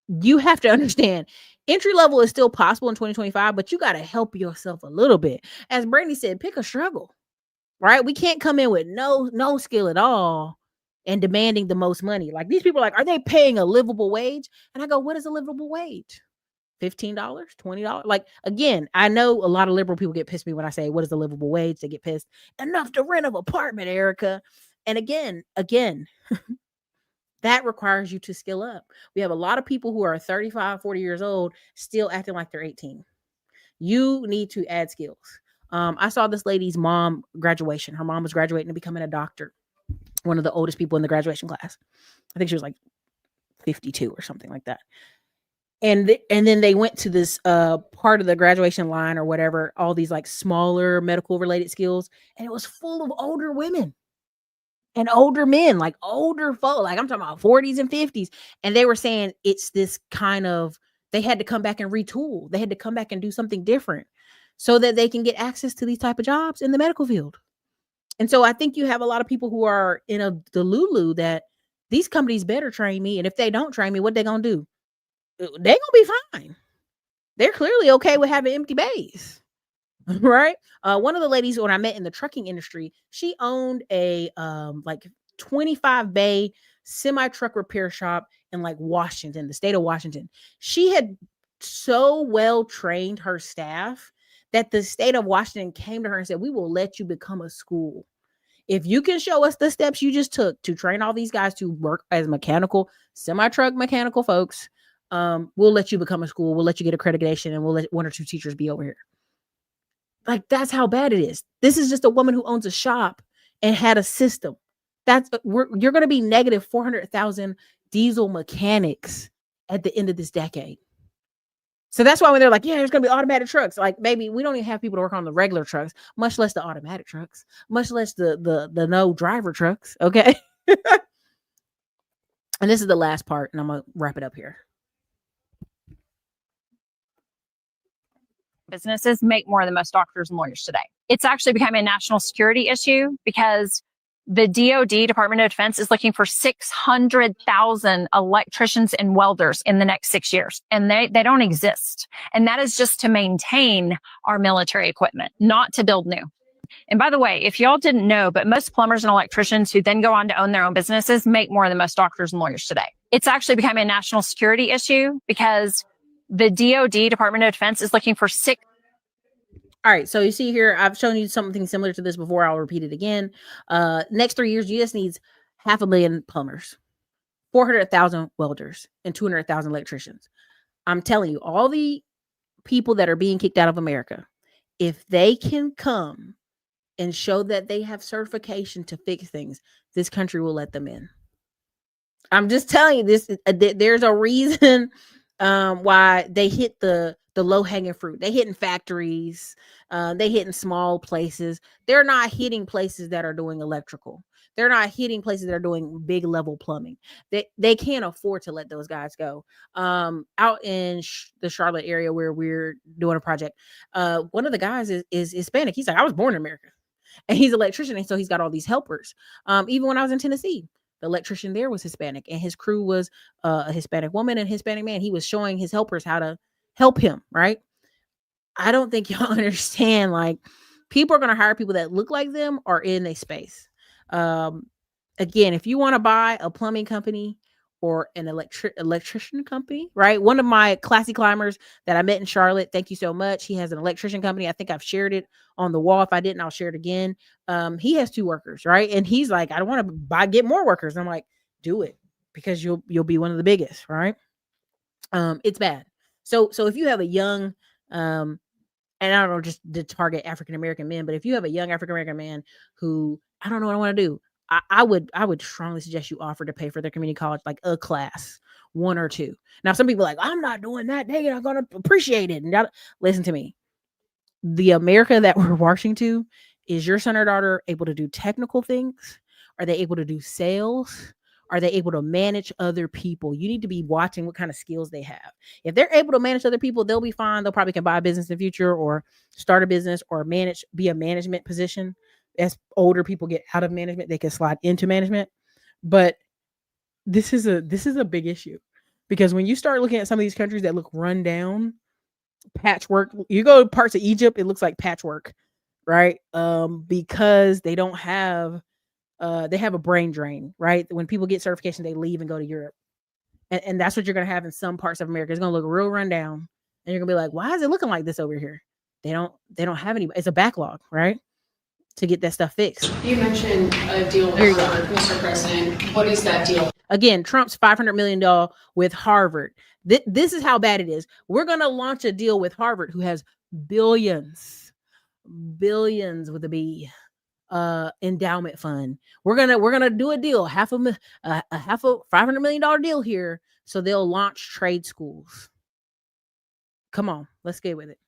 You have to understand entry level is still possible in 2025, but you got to help yourself a little bit. As Brandy said, pick a struggle, right? We can't come in with no skill at all and demanding the most money. Like these people are like, are they paying a livable wage? And I go, what is a livable wage? $15, $20? Like, again, I know a lot of liberal people get pissed at me when I say, what is the livable wage? They get pissed. Enough to rent an apartment, Erica. And again, that requires you to skill up. We have a lot of people who are 35, 40 years old still acting like they're 18. You need to add skills. I saw this lady's mom graduation. Her mom was graduating and becoming a doctor. One of the oldest people in the graduation class. I think she was like 52 or something like that. And then they went to this part of the graduation line or whatever, all these like smaller medical related skills. And it was full of older women. And older men, like older folk, like I'm talking about 40s and 50s. And they were saying it's this kind of, they had to come back and retool. They had to come back and do something different so that they can get access to these type of jobs in the medical field. And so I think you have a lot of people who are in a delulu that these companies better train me. And if they don't train me, what they going to do? They're going to be fine. They're clearly okay with having empty bays. Right. One of the ladies when I met in the trucking industry, she owned a like 25 bay semi truck repair shop in like Washington, the state of Washington. She had so well trained her staff that the state of Washington came to her and said, we will let you become a school. If you can show us the steps you just took to train all these guys to work as semi truck mechanical folks, we'll let you become a school. We'll let you get accreditation and we'll let 1 or 2 teachers be over here. Like, that's how bad it is. This is just a woman who owns a shop and had a system. You're going to be negative 400,000 diesel mechanics at the end of this decade. So that's why when they're like, yeah, there's going to be automatic trucks. Like, maybe we don't even have people to work on the regular trucks, much less the automatic trucks, much less the no driver trucks. Okay. And this is the last part, and I'm gonna wrap it up here. Businesses make more than most doctors and lawyers today. It's actually becoming a national security issue because the DoD, Department of Defense, is looking for 600,000 electricians and welders in the next 6 years, and they don't exist. And that is just to maintain our military equipment, not to build new. And by the way, if y'all didn't know, but most plumbers and electricians who then go on to own their own businesses make more than most doctors and lawyers today. It's actually becoming a national security issue because the DoD, Department of Defense, is looking for All right, so you see here, I've shown you something similar to this before. I'll repeat it again. Next 3 years, US needs 500,000 plumbers, 400,000 welders, and 200,000 electricians. I'm telling you, all the people that are being kicked out of America, if they can come and show that they have certification to fix things, this country will let them in. I'm just telling you this. There's a reason why they hit the low-hanging fruit. They hit in factories. They hit in small places. They're not hitting places that are doing electrical. They're not hitting places that are doing big level plumbing. They can't afford to let those guys go. Out in the Charlotte area where we're doing a project, one of the guys is Hispanic. He's like, I was born in America, and he's an electrician, and so he's got all these helpers. Even when I was in Tennessee, the electrician there was Hispanic, and his crew was a Hispanic woman and Hispanic man. He was showing his helpers how to help him, right? I don't think y'all understand. Like, people are going to hire people that look like them or in a space. Again, if you want to buy a plumbing company or an electrician company, right? One of my classy climbers that I met in Charlotte, thank you so much. He has an electrician company. I think I've shared it on the wall. If I didn't, I'll share it again. He has 2 workers, right? And he's like, I don't want to get more workers. And I'm like, do it, because you'll be one of the biggest, right? It's bad. So if you have a young, and I don't know, just to target African-American men, but if you have a young African-American man who, I don't know what I want to do, I would strongly suggest you offer to pay for their community college, like a class, 1 or 2. Now, some people are like, I'm not doing that. They're not going to appreciate it. And listen to me. The America that we're marching to, is your son or daughter able to do technical things? Are they able to do sales? Are they able to manage other people? You need to be watching what kind of skills they have. If they're able to manage other people, they'll be fine. They'll probably can buy a business in the future or start a business or be a management position. As older people get out of management, they can slide into management. But this is a big issue, because when you start looking at some of these countries that look run down, patchwork, you go to parts of Egypt, it looks like patchwork, right? Because they don't have they have a brain drain, right? When people get certification, they leave and go to Europe. And that's what you're going to have in some parts of America. It's going to look real run down. And you're going to be like, why is it looking like this over here? They don't have any, it's a backlog, right? To get that stuff fixed. You mentioned a deal with Harvard, Mr. President. What is that deal? Again, Trump's $500 million with Harvard. This is how bad it is. We're going to launch a deal with Harvard, who has billions with a B, endowment fund. We're gonna do a deal, half a $500 million deal here, so they'll launch trade schools. Come on, let's get with it.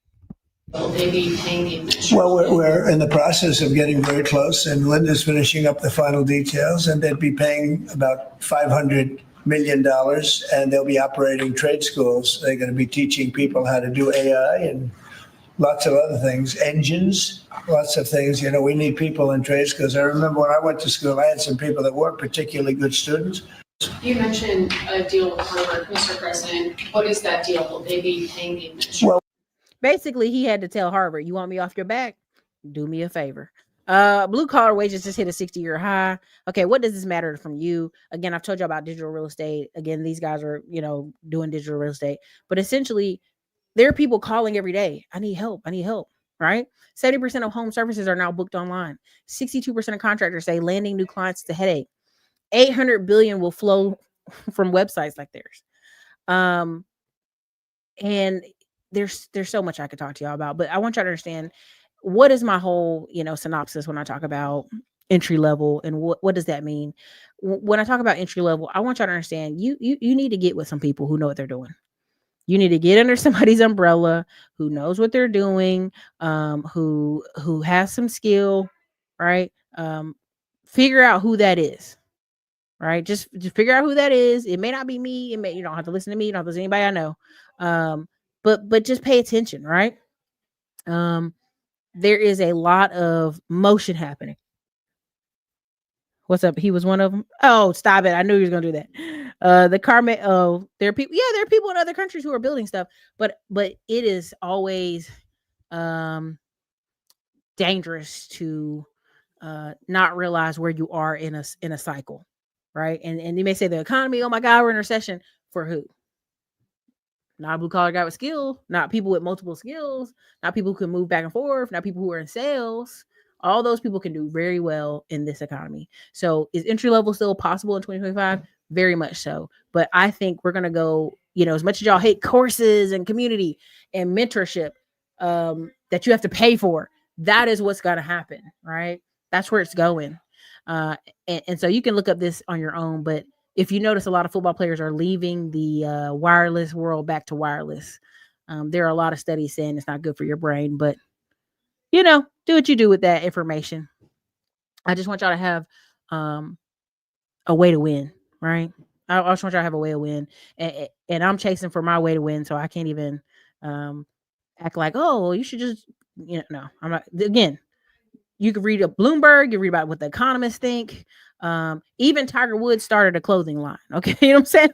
Will they be paying the admission? Well, we're in the process of getting very close, and Linda's finishing up the final details, and they'd be paying about $500 million, and they'll be operating trade schools. They're going to be teaching people how to do AI and lots of other things, engines, lots of things. You know, we need people in trade schools. I remember when I went to school, I had some people that weren't particularly good students. You mentioned a deal with Harvard, Mr. President. What is that deal? Will they be paying the admission? Well, basically, he had to tell Harvard, you want me off your back? Do me a favor. Blue collar wages just hit a 60-year high. Okay, what does this matter from you? Again, I've told you about digital real estate. Again, these guys are, doing digital real estate. But essentially, there are people calling every day. I need help, right? 70% of home services are now booked online. 62% of contractors say landing new clients is a headache. 800 billion will flow from websites like theirs. And there's so much I could talk to y'all about, but I want y'all to understand what is my whole, synopsis when I talk about entry level, and what does that mean? When I talk about entry level, I want y'all to understand you need to get with some people who know what they're doing. You need to get under somebody's umbrella who knows what they're doing, who has some skill, right? Figure out who that is. right? Just figure out who that is. It may not be me. It may, you don't have to listen to me. You don't have to listen to anybody I know. But just pay attention, right? There is a lot of motion happening. What's up? He was one of them. Oh, stop it. I knew he was going to do that. The Carmen, there are people. Yeah, there are people in other countries who are building stuff, but it is always dangerous to not realize where you are in a cycle, right? And you may say the economy, oh my God, we're in a recession. For who? Not a blue collar guy with skill, not people with multiple skills, not people who can move back and forth, not people who are in sales. All those people can do very well in this economy. So is entry level still possible in 2025? Very much so. But I think we're going to go, as much as y'all hate courses and community and mentorship that you have to pay for, that is what's going to happen, right? That's where it's going. And so you can look up this on your own. But if you notice, a lot of football players are leaving the wireless world back to wireless. There are a lot of studies saying it's not good for your brain, but do what you do with that information. I just want y'all to have a way to win, right? I just want y'all to have a way to win. And I'm chasing for my way to win, so I can't even act like, oh, well, you should just, no, I'm not. Again, you can read a Bloomberg, you read about what the economists think. Even Tiger Woods started a clothing line. Okay, you know what I'm saying?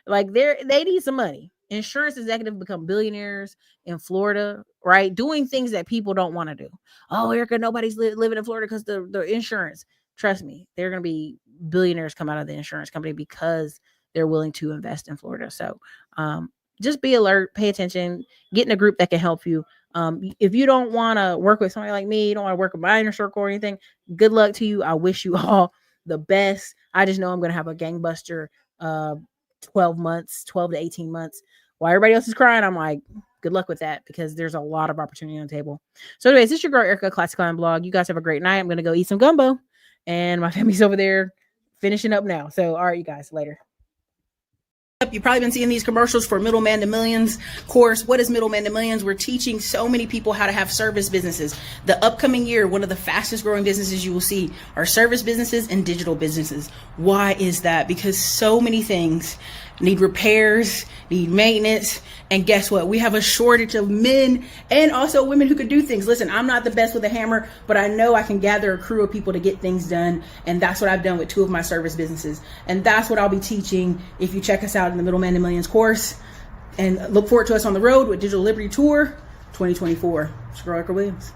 Like they need some money. Insurance executives become billionaires in Florida, right? Doing things that people don't want to do. Oh, Erica, nobody's living in Florida because the insurance. Trust me, they're going to be billionaires come out of the insurance company because they're willing to invest in Florida. So just be alert, pay attention, get in a group that can help you. If you don't want to work with somebody like me, you don't want to work with my inner circle or anything, good luck to you. I wish you all the best. I just know I'm going to have a gangbuster 12 to 18 months. While everybody else is crying, I'm like, good luck with that, because there's a lot of opportunity on the table. So anyways, this is your girl, Erica, Classic Climb Blog. You guys have a great night. I'm going to go eat some gumbo, and my family's over there finishing up now. So, all right, you guys, later. You've probably been seeing these commercials for Middleman to Millions course. What is Middleman to Millions? We're teaching so many people how to have service businesses. The upcoming year, one of the fastest growing businesses you will see are service businesses and digital businesses. Why is that? Because so many things need repairs, need maintenance, and guess what? We have a shortage of men and also women who can do things. Listen, I'm not the best with a hammer, but I know I can gather a crew of people to get things done, and that's what I've done with 2 of my service businesses, and that's what I'll be teaching if you check us out in the Middleman to Millions course. And look forward to us on the road with Digital Liberty Tour 2024. It's Erica Williams.